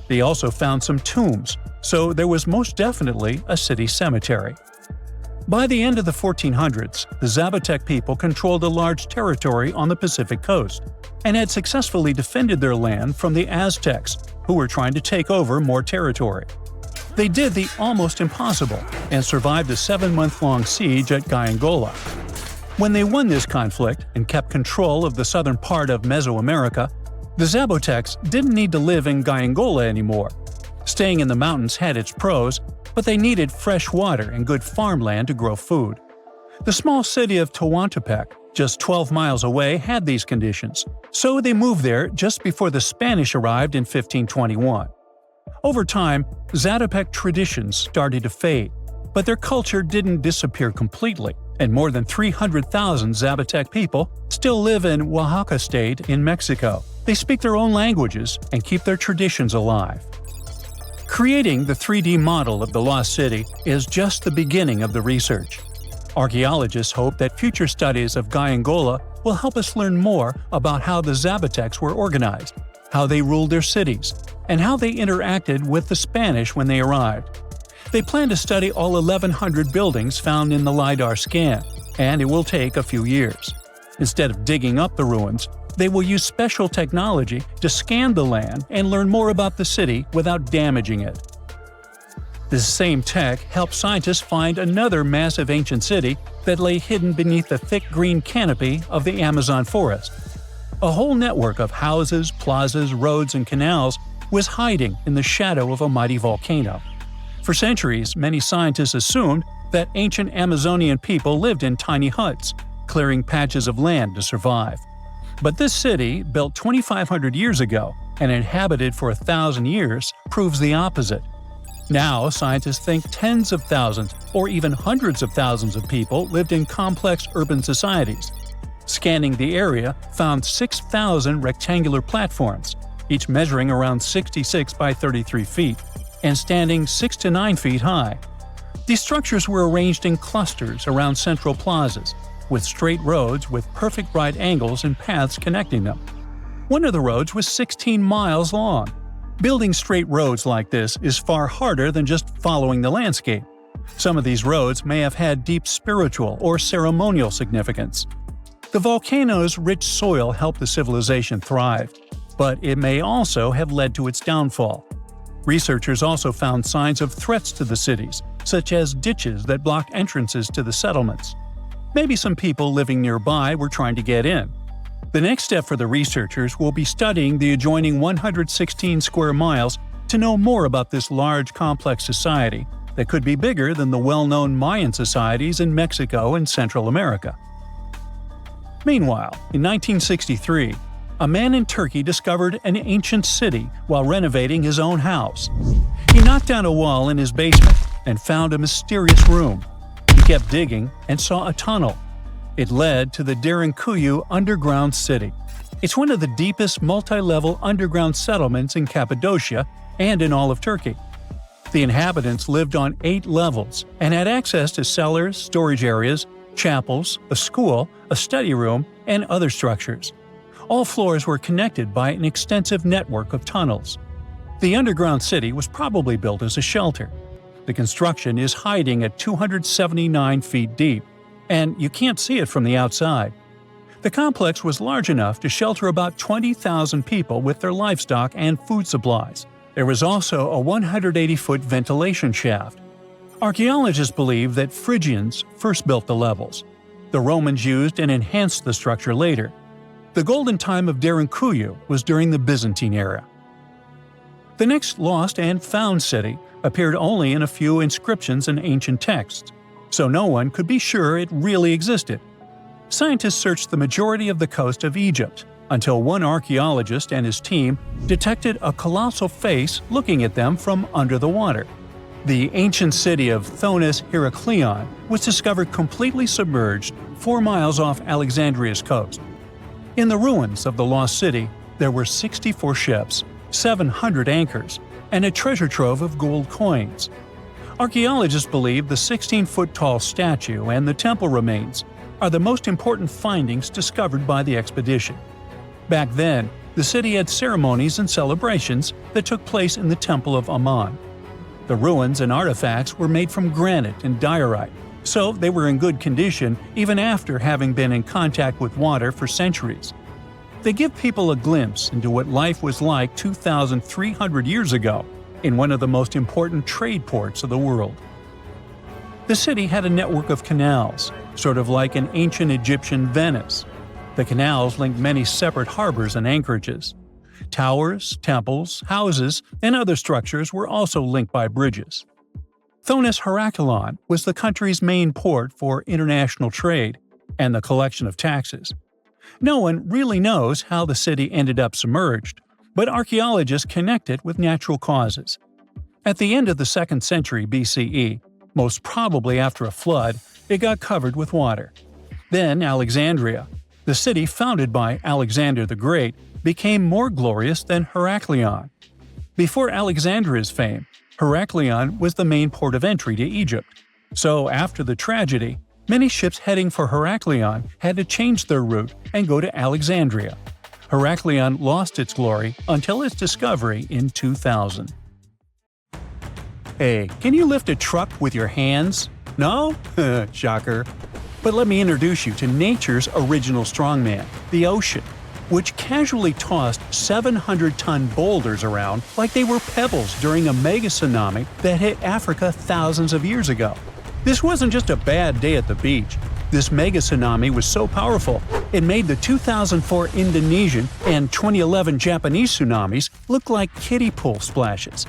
S3: They also found some tombs, so there was most definitely a city cemetery. By the end of the 1400s, the Zapotec people controlled a large territory on the Pacific coast and had successfully defended their land from the Aztecs, who were trying to take over more territory. They did the almost impossible and survived a 7-month-long siege at Gaiangola. When they won this conflict and kept control of the southern part of Mesoamerica, the Zapotecs didn't need to live in Gaiangola anymore. Staying in the mountains had its pros, but they needed fresh water and good farmland to grow food. The small city of Tehuantepec, just 12 miles away, had these conditions, so they moved there just before the Spanish arrived in 1521. Over time, Zapotec traditions started to fade, but their culture didn't disappear completely, and more than 300,000 Zapotec people still live in Oaxaca state in Mexico. They speak their own languages and keep their traditions alive. Creating the 3D model of the lost city is just the beginning of the research. Archaeologists hope that future studies of Gaiangola will help us learn more about how the Zapotecs were organized, how they ruled their cities, and how they interacted with the Spanish when they arrived. They plan to study all 1,100 buildings found in the LiDAR scan, and it will take a few years. Instead of digging up the ruins, they will use special technology to scan the land and learn more about the city without damaging it. This same tech helped scientists find another massive ancient city that lay hidden beneath the thick green canopy of the Amazon forest. A whole network of houses, plazas, roads, and canals was hiding in the shadow of a mighty volcano. For centuries, many scientists assumed that ancient Amazonian people lived in tiny huts, clearing patches of land to survive. But this city, built 2,500 years ago and inhabited for 1,000 years, proves the opposite. Now, scientists think tens of thousands or even hundreds of thousands of people lived in complex urban societies. Scanning the area found 6,000 rectangular platforms, each measuring around 66 by 33 feet, and standing 6 to 9 feet high. These structures were arranged in clusters around central plazas, with straight roads with perfect right angles and paths connecting them. One of the roads was 16 miles long. Building straight roads like this is far harder than just following the landscape. Some of these roads may have had deep spiritual or ceremonial significance. The volcano's rich soil helped the civilization thrive, but it may also have led to its downfall. Researchers also found signs of threats to the cities, such as ditches that blocked entrances to the settlements. Maybe some people living nearby were trying to get in. The next step for the researchers will be studying the adjoining 116 square miles to know more about this large, complex society that could be bigger than the well-known Mayan societies in Mexico and Central America. Meanwhile, in 1963, a man in Turkey discovered an ancient city while renovating his own house. He knocked down a wall in his basement and found a mysterious room. He kept digging and saw a tunnel. It led to the Derinkuyu underground city. It's one of the deepest multi-level underground settlements in Cappadocia and in all of Turkey. The inhabitants lived on 8 levels and had access to cellars, storage areas, chapels, a school, a study room, and other structures. All floors were connected by an extensive network of tunnels. The underground city was probably built as a shelter. The construction is hiding at 279 feet deep, and you can't see it from the outside. The complex was large enough to shelter about 20,000 people with their livestock and food supplies. There was also a 180-foot ventilation shaft. Archaeologists believe that Phrygians first built the levels. The Romans used and enhanced the structure later. The golden time of Derinkuyu was during the Byzantine era. The next lost and found city appeared only in a few inscriptions and ancient texts, so no one could be sure it really existed. Scientists searched the majority of the coast of Egypt until one archaeologist and his team detected a colossal face looking at them from under the water. The ancient city of Thonis Heraklion was discovered completely submerged 4 miles off Alexandria's coast. In the ruins of the lost city, there were 64 ships, 700 anchors, and a treasure trove of gold coins. Archaeologists believe the 16-foot-tall statue and the temple remains are the most important findings discovered by the expedition. Back then, the city had ceremonies and celebrations that took place in the Temple of Ammon. The ruins and artifacts were made from granite and diorite, so they were in good condition even after having been in contact with water for centuries. They give people a glimpse into what life was like 2,300 years ago in one of the most important trade ports of the world. The city had a network of canals, sort of like an ancient Egyptian Venice. The canals linked many separate harbors and anchorages. Towers, temples, houses, and other structures were also linked by bridges. Thonis Heraklion was the country's main port for international trade and the collection of taxes. No one really knows how the city ended up submerged, but archaeologists connect it with natural causes. At the end of the 2nd century BCE, most probably after a flood, it got covered with water. Then Alexandria, the city founded by Alexander the Great, became more glorious than Heraklion. Before Alexandria's fame, Heraklion was the main port of entry to Egypt. So after the tragedy, many ships heading for Heraklion had to change their route and go to Alexandria. Heraklion lost its glory until its discovery in 2000. Hey, can you lift a truck with your hands? No? Shocker. But let me introduce you to nature's original strongman, the ocean, which casually tossed 700-ton boulders around like they were pebbles during a mega-tsunami that hit Africa thousands of years ago. This wasn't just a bad day at the beach. This mega-tsunami was so powerful, it made the 2004 Indonesian and 2011 Japanese tsunamis look like kiddie pool splashes.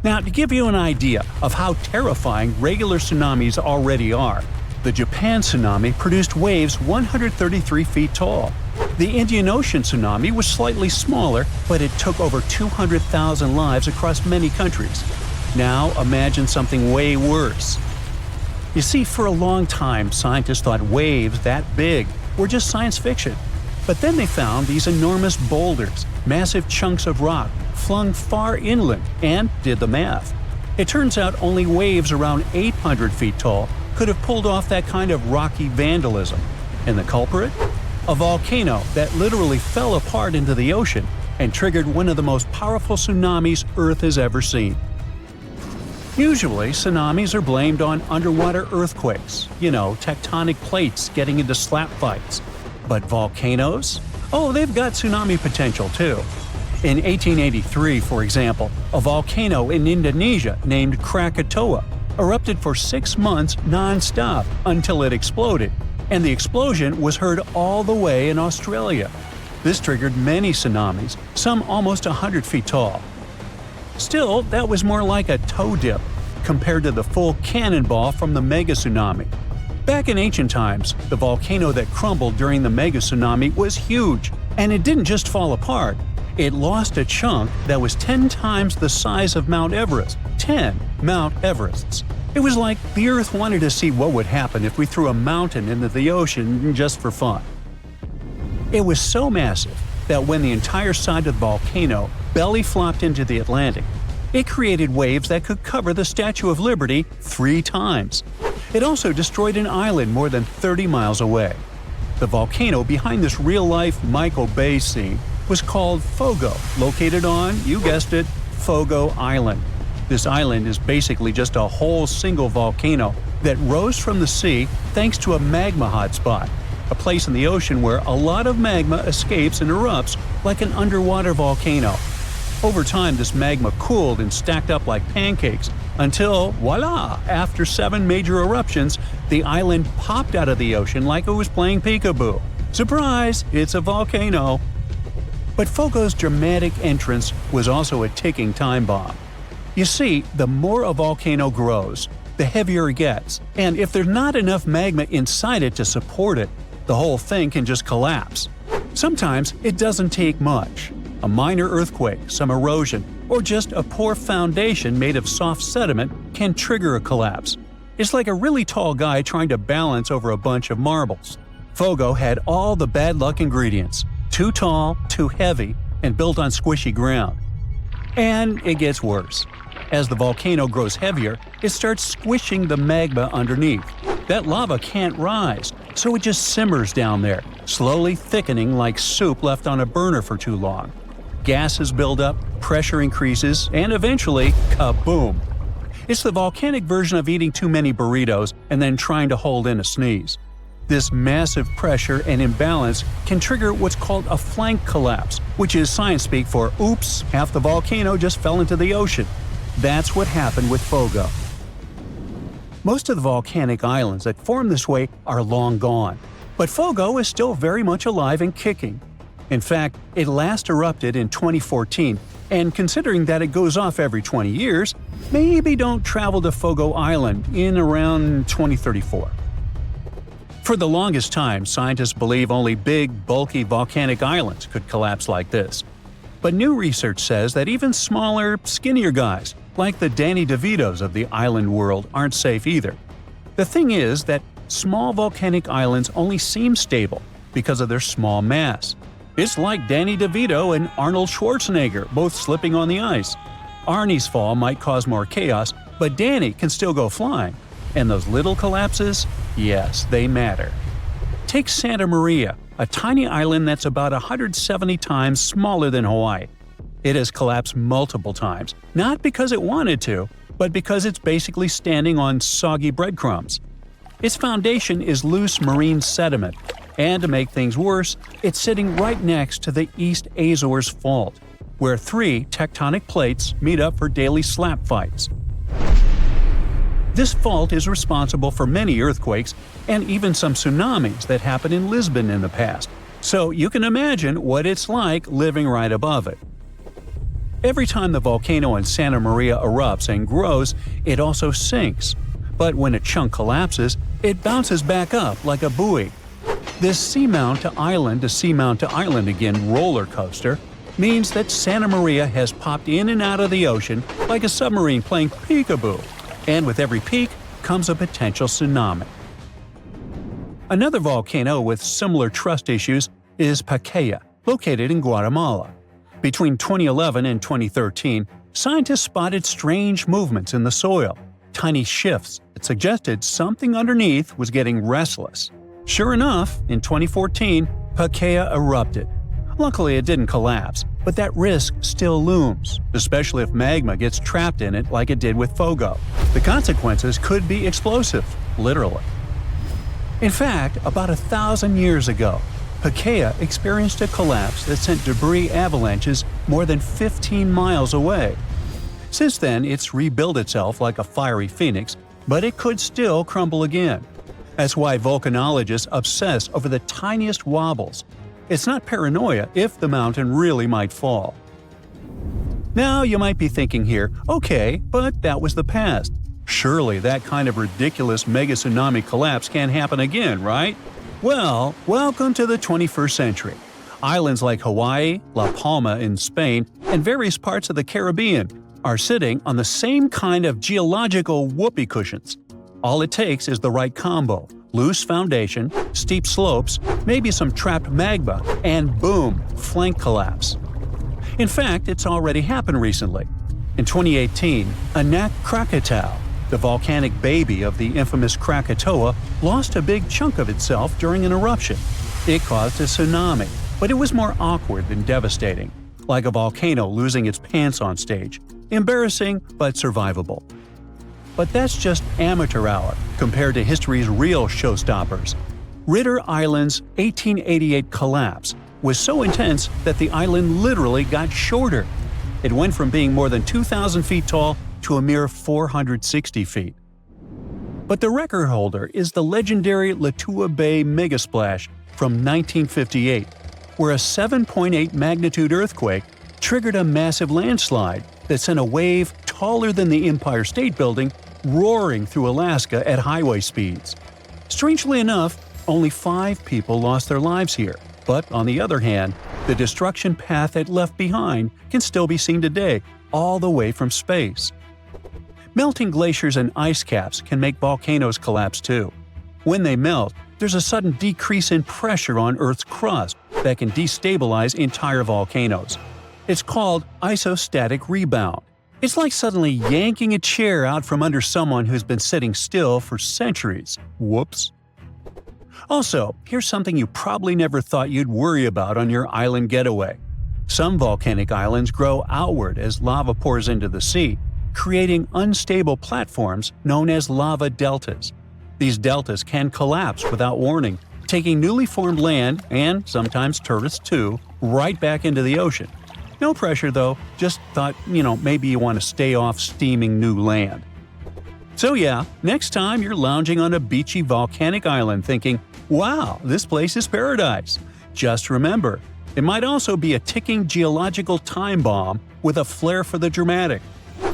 S3: Now, to give you an idea of how terrifying regular tsunamis already are, the Japan tsunami produced waves 133 feet tall. The Indian Ocean tsunami was slightly smaller, but it took over 200,000 lives across many countries. Now imagine something way worse. You see, for a long time, scientists thought waves that big were just science fiction. But then they found these enormous boulders, massive chunks of rock, flung far inland, and did the math. It turns out only waves around 800 feet tall could have pulled off that kind of rocky vandalism. And the culprit? A volcano that literally fell apart into the ocean and triggered one of the most powerful tsunamis Earth has ever seen. Usually, tsunamis are blamed on underwater earthquakes, tectonic plates getting into slap fights. But volcanoes? Oh, they've got tsunami potential too. In 1883, for example, a volcano in Indonesia named Krakatoa erupted for 6 months non-stop until it exploded, and the explosion was heard all the way in Australia. This triggered many tsunamis, some almost 100 feet tall. Still, that was more like a toe dip compared to the full cannonball from the mega-tsunami. Back in ancient times, the volcano that crumbled during the mega-tsunami was huge, and it didn't just fall apart. It lost a chunk that was 10 times the size of Mount Everest. 10 Mount Everests. It was like the Earth wanted to see what would happen if we threw a mountain into the ocean just for fun. It was so massive that when the entire side of the volcano belly flopped into the Atlantic, it created waves that could cover the Statue of Liberty 3 times. It also destroyed an island more than 30 miles away. The volcano behind this real-life Michael Bay scene was called Fogo, located on, you guessed it, Fogo Island. This island is basically just a whole single volcano that rose from the sea thanks to a magma hotspot, a place in the ocean where a lot of magma escapes and erupts like an underwater volcano. Over time, this magma cooled and stacked up like pancakes until, voila, after 7 major eruptions, the island popped out of the ocean like it was playing peekaboo. Surprise, it's a volcano. But Fogo's dramatic entrance was also a ticking time bomb. You see, the more a volcano grows, the heavier it gets, and if there's not enough magma inside it to support it, the whole thing can just collapse. Sometimes it doesn't take much. A minor earthquake, some erosion, or just a poor foundation made of soft sediment can trigger a collapse. It's like a really tall guy trying to balance over a bunch of marbles. Fogo had all the bad luck ingredients: too tall, too heavy, and built on squishy ground. And it gets worse. As the volcano grows heavier, it starts squishing the magma underneath. That lava can't rise, so it just simmers down there, slowly thickening like soup left on a burner for too long. Gases build up, pressure increases, and eventually, kaboom! It's the volcanic version of eating too many burritos and then trying to hold in a sneeze. This massive pressure and imbalance can trigger what's called a flank collapse, which is science speak for oops, half the volcano just fell into the ocean. That's what happened with Fogo. Most of the volcanic islands that form this way are long gone, but Fogo is still very much alive and kicking. In fact, it last erupted in 2014, and considering that it goes off every 20 years, maybe don't travel to Fogo Island in around 2034. For the longest time, scientists believe only big, bulky volcanic islands could collapse like this. But new research says that even smaller, skinnier guys, like the Danny DeVitos of the island world, aren't safe either. The thing is that small volcanic islands only seem stable because of their small mass. It's like Danny DeVito and Arnold Schwarzenegger both slipping on the ice. Arnie's fall might cause more chaos, but Danny can still go flying. And those little collapses? Yes, they matter. Take Santa Maria, a tiny island that's about 170 times smaller than Hawaii. It has collapsed multiple times, not because it wanted to, but because it's basically standing on soggy breadcrumbs. Its foundation is loose marine sediment, and to make things worse, it's sitting right next to the East Azores Fault, where 3 tectonic plates meet up for daily slap fights. This fault is responsible for many earthquakes and even some tsunamis that happened in Lisbon in the past, so you can imagine what it's like living right above it. Every time the volcano in Santa Maria erupts and grows, it also sinks. But when a chunk collapses, it bounces back up like a buoy. This seamount to island again roller coaster means that Santa Maria has popped in and out of the ocean like a submarine playing peekaboo. And with every peak comes a potential tsunami. Another volcano with similar trust issues is Pacaya, located in Guatemala. Between 2011 and 2013, scientists spotted strange movements in the soil, tiny shifts that suggested something underneath was getting restless. Sure enough, in 2014, Pacaya erupted. Luckily, it didn't collapse, but that risk still looms, especially if magma gets trapped in it like it did with Fogo. The consequences could be explosive, literally. In fact, about 1,000 years ago, Pacaya experienced a collapse that sent debris avalanches more than 15 miles away. Since then, it's rebuilt itself like a fiery phoenix, but it could still crumble again. That's why volcanologists obsess over the tiniest wobbles. It's not paranoia if the mountain really might fall. Now you might be thinking here, okay, but that was the past. Surely that kind of ridiculous mega-tsunami collapse can't happen again, right? Well, welcome to the 21st century. Islands like Hawaii, La Palma in Spain, and various parts of the Caribbean are sitting on the same kind of geological whoopee cushions. All it takes is the right combo: loose foundation, steep slopes, maybe some trapped magma, and boom, flank collapse. In fact, it's already happened recently. In 2018, Anak Krakatau, the volcanic baby of the infamous Krakatoa, lost a big chunk of itself during an eruption. It caused a tsunami, but it was more awkward than devastating, like a volcano losing its pants on stage. Embarrassing, but survivable. But that's just amateur hour compared to history's real showstoppers. Ritter Island's 1888 collapse was so intense that the island literally got shorter. It went from being more than 2,000 feet tall to a mere 460 feet. But the record holder is the legendary Latua Bay megasplash from 1958, where a 7.8 magnitude earthquake triggered a massive landslide that sent a wave taller than the Empire State Building roaring through Alaska at highway speeds. Strangely enough, only 5 people lost their lives here, but on the other hand, the destruction path it left behind can still be seen today, all the way from space. Melting glaciers and ice caps can make volcanoes collapse too. When they melt, there's a sudden decrease in pressure on Earth's crust that can destabilize entire volcanoes. It's called isostatic rebound. It's like suddenly yanking a chair out from under someone who's been sitting still for centuries. Whoops. Also, here's something you probably never thought you'd worry about on your island getaway. Some volcanic islands grow outward as lava pours into the sea, creating unstable platforms known as lava deltas. These deltas can collapse without warning, taking newly formed land, and sometimes tourists too, right back into the ocean. No pressure though, just thought, maybe you want to stay off steaming new land. So yeah, next time you're lounging on a beachy volcanic island thinking, wow, this place is paradise, just remember, it might also be a ticking geological time bomb with a flair for the dramatic.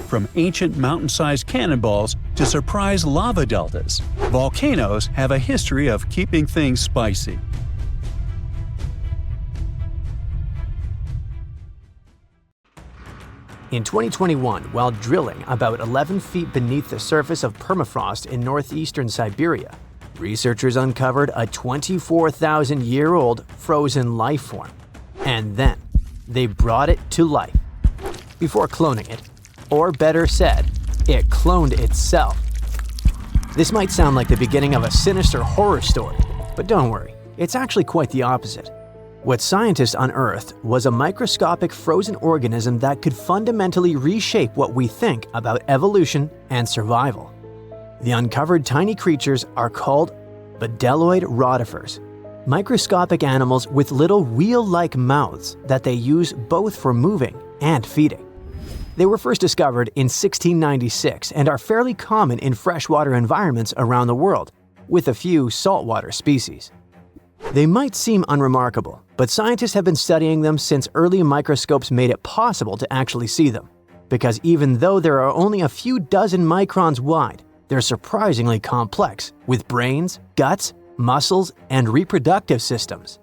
S3: From ancient mountain-sized cannonballs to surprise lava deltas, volcanoes have a history of keeping things spicy.
S2: In 2021, while drilling about 11 feet beneath the surface of permafrost in northeastern Siberia, researchers uncovered a 24,000-year-old frozen life form. And then, they brought it to life. Before cloning it, or better said, it cloned itself. This might sound like the beginning of a sinister horror story, but don't worry, it's actually quite the opposite. What scientists unearthed was a microscopic frozen organism that could fundamentally reshape what we think about evolution and survival. The uncovered tiny creatures are called bdelloid rotifers, microscopic animals with little wheel-like mouths that they use both for moving and feeding. They were first discovered in 1696 and are fairly common in freshwater environments around the world, with a few saltwater species. They might seem unremarkable, but scientists have been studying them since early microscopes made it possible to actually see them. Because even though there are only a few dozen microns wide, they're surprisingly complex, with brains, guts, muscles, and reproductive systems.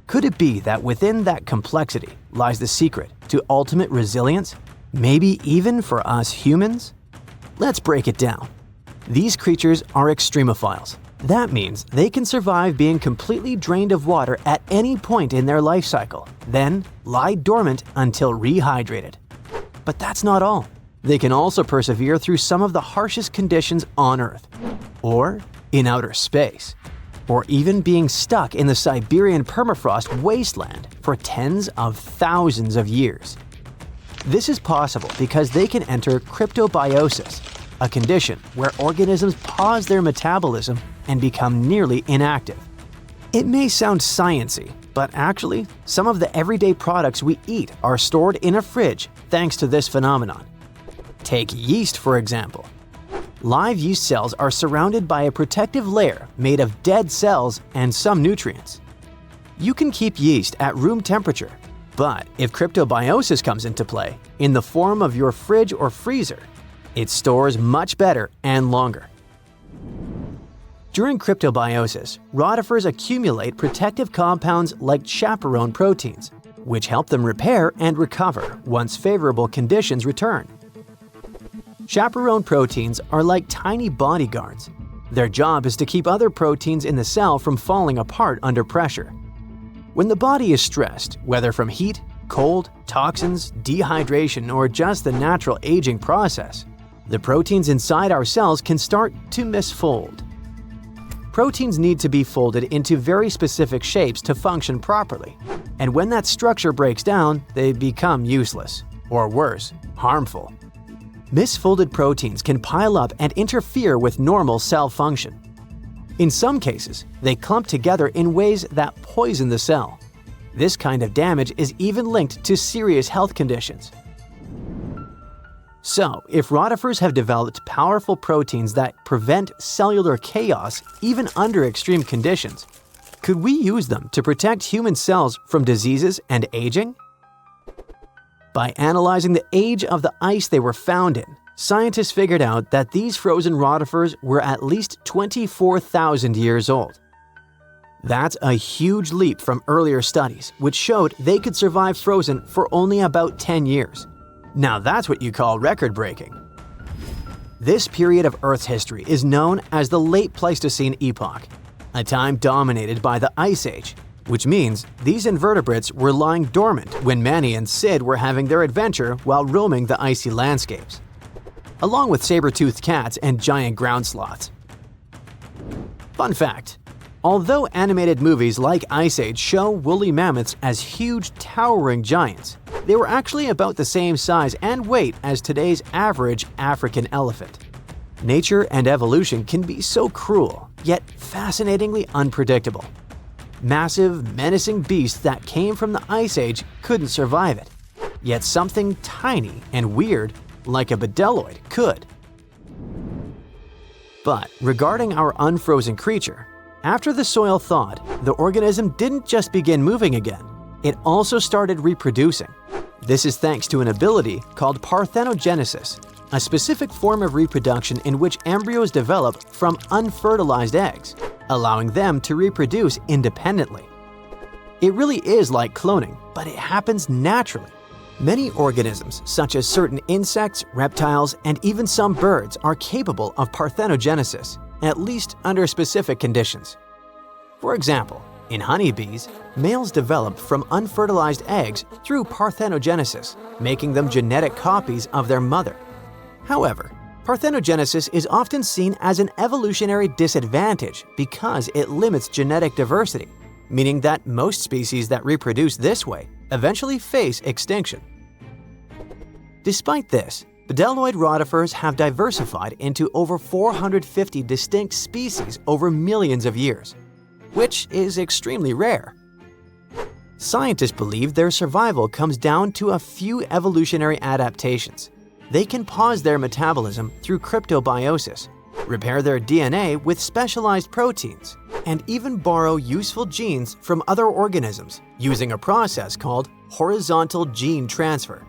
S2: Could it be that within that complexity lies the secret to ultimate resilience, maybe even for us humans? Let's break it down. These creatures are extremophiles. That means they can survive being completely drained of water at any point in their life cycle, then lie dormant until rehydrated. But that's not all. They can also persevere through some of the harshest conditions on Earth, or in outer space, or even being stuck in the Siberian permafrost wasteland for tens of thousands of years. This is possible because they can enter cryptobiosis, a condition where organisms pause their metabolism and become nearly inactive. It may sound sciencey, but actually, some of the everyday products we eat are stored in a fridge thanks to this phenomenon. Take yeast, for example. Live yeast cells are surrounded by a protective layer made of dead cells and some nutrients. You can keep yeast at room temperature, but if cryptobiosis comes into play, in the form of your fridge or freezer, it stores much better and longer. During cryptobiosis, rotifers accumulate protective compounds like chaperone proteins, which help them repair and recover once favorable conditions return. Chaperone proteins are like tiny bodyguards. Their job is to keep other proteins in the cell from falling apart under pressure. When the body is stressed, whether from heat, cold, toxins, dehydration, or just the natural aging process, the proteins inside our cells can start to misfold. Proteins need to be folded into very specific shapes to function properly, and when that structure breaks down, they become useless, or worse, harmful. Misfolded proteins can pile up and interfere with normal cell function. In some cases, they clump together in ways that poison the cell. This kind of damage is even linked to serious health conditions. So, if rotifers have developed powerful proteins that prevent cellular chaos even under extreme conditions, could we use them to protect human cells from diseases and aging? By analyzing the age of the ice they were found in, scientists figured out that these frozen rotifers were at least 24,000 years old. That's a huge leap from earlier studies, which showed they could survive frozen for only about 10 years. Now that's what you call record-breaking. This period of Earth's history is known as the Late Pleistocene Epoch, a time dominated by the Ice Age, which means these invertebrates were lying dormant when Manny and Sid were having their adventure while roaming the icy landscapes, along with saber-toothed cats and giant ground sloths. Fun fact: although animated movies like Ice Age show woolly mammoths as huge, towering giants, they were actually about the same size and weight as today's average African elephant. Nature and evolution can be so cruel, yet fascinatingly unpredictable. Massive, menacing beasts that came from the Ice Age couldn't survive it, yet something tiny and weird, like a bedeloid, could. But regarding our unfrozen creature, after the soil thawed, the organism didn't just begin moving again, it also started reproducing. This is thanks to an ability called parthenogenesis, a specific form of reproduction in which embryos develop from unfertilized eggs, allowing them to reproduce independently. It really is like cloning, but it happens naturally. Many organisms, such as certain insects, reptiles, and even some birds, are capable of parthenogenesis, at least under specific conditions. For example, in honeybees, males develop from unfertilized eggs through parthenogenesis, making them genetic copies of their mother. However, parthenogenesis is often seen as an evolutionary disadvantage because it limits genetic diversity, meaning that most species that reproduce this way eventually face extinction. Despite this, bedeloid rotifers have diversified into over 450 distinct species over millions of years, which is extremely rare. Scientists believe their survival comes down to a few evolutionary adaptations. They can pause their metabolism through cryptobiosis, repair their DNA with specialized proteins, and even borrow useful genes from other organisms using a process called horizontal gene transfer.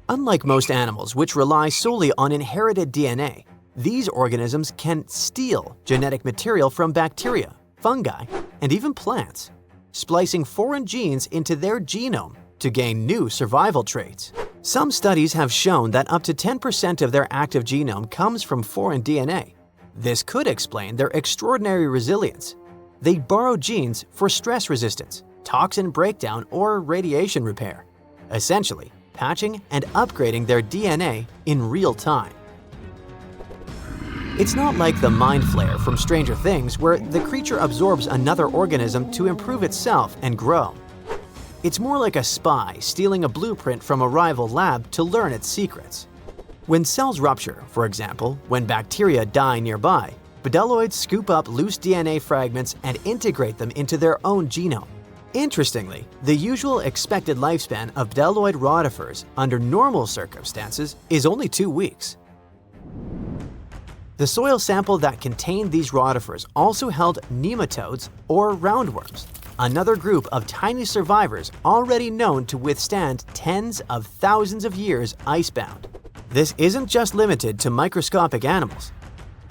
S2: Unlike most animals, which rely solely on inherited DNA, these organisms can steal genetic material from bacteria, fungi, and even plants, splicing foreign genes into their genome to gain new survival traits. Some studies have shown that up to 10% of their active genome comes from foreign DNA. This could explain their extraordinary resilience. They borrow genes for stress resistance, toxin breakdown, or radiation repair, essentially patching and upgrading their DNA in real time. It's not like the mind flayer from Stranger Things, where the creature absorbs another organism to improve itself and grow. It's more like a spy stealing a blueprint from a rival lab to learn its secrets. When cells rupture, for example, when bacteria die nearby, bdelloids scoop up loose DNA fragments and integrate them into their own genome. Interestingly, the usual expected lifespan of bdelloid rotifers under normal circumstances is only 2 weeks. The soil sample that contained these rotifers also held nematodes, or roundworms, another group of tiny survivors already known to withstand tens of thousands of years icebound. This isn't just limited to microscopic animals.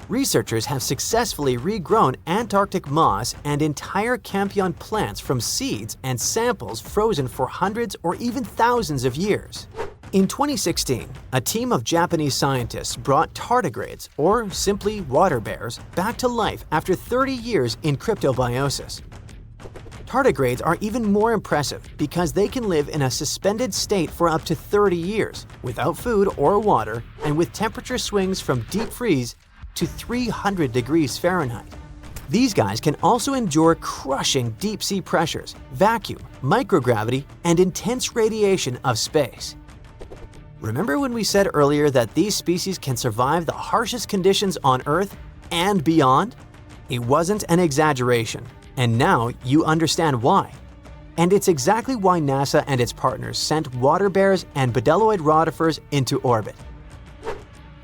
S2: Researchers have successfully regrown Antarctic moss and entire Campion plants from seeds and samples frozen for hundreds or even thousands of years. In 2016, a team of Japanese scientists brought tardigrades, or simply water bears, back to life after 30 years in cryptobiosis. Tardigrades are even more impressive because they can live in a suspended state for up to 30 years, without food or water, and with temperature swings from deep freeze to 300 degrees Fahrenheit. These guys can also endure crushing deep-sea pressures, vacuum, microgravity, and intense radiation of space. Remember when we said earlier that these species can survive the harshest conditions on Earth and beyond? It wasn't an exaggeration, and now you understand why. And it's exactly why NASA and its partners sent water bears and bdelloid rotifers into orbit.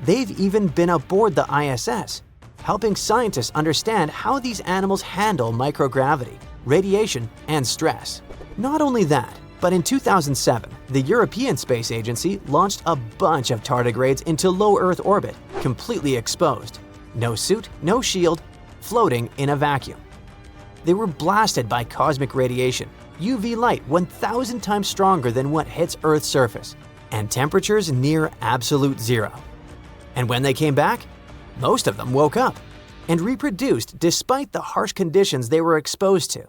S2: They've even been aboard the ISS, helping scientists understand how these animals handle microgravity, radiation, and stress. Not only that, but in 2007, the European Space Agency launched a bunch of tardigrades into low Earth orbit, completely exposed. No suit, no shield, floating in a vacuum. They were blasted by cosmic radiation, UV light 1,000 times stronger than what hits Earth's surface, and temperatures near absolute zero. And when they came back, most of them woke up and reproduced despite the harsh conditions they were exposed to.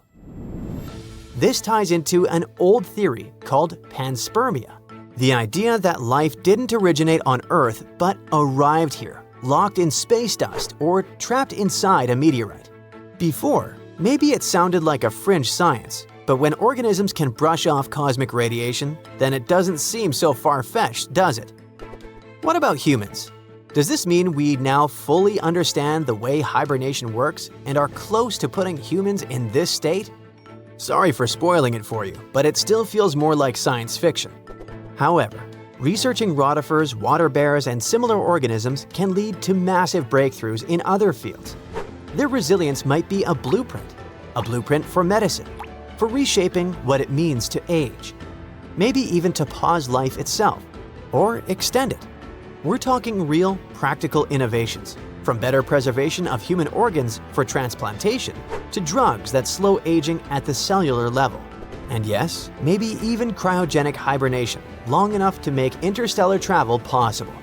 S2: This ties into an old theory called panspermia, the idea that life didn't originate on Earth but arrived here, locked in space dust or trapped inside a meteorite. Before, maybe it sounded like a fringe science, but when organisms can brush off cosmic radiation, then it doesn't seem so far-fetched, does it? What about humans? Does this mean we now fully understand the way hibernation works and are close to putting humans in this state? Sorry for spoiling it for you, but it still feels more like science fiction. However, researching rotifers, water bears, and similar organisms can lead to massive breakthroughs in other fields. Their resilience might be a blueprint for medicine, for reshaping what it means to age, maybe even to pause life itself, or extend it. We're talking real, practical innovations, from better preservation of human organs for transplantation to drugs that slow aging at the cellular level. And yes, maybe even cryogenic hibernation, long enough to make interstellar travel possible.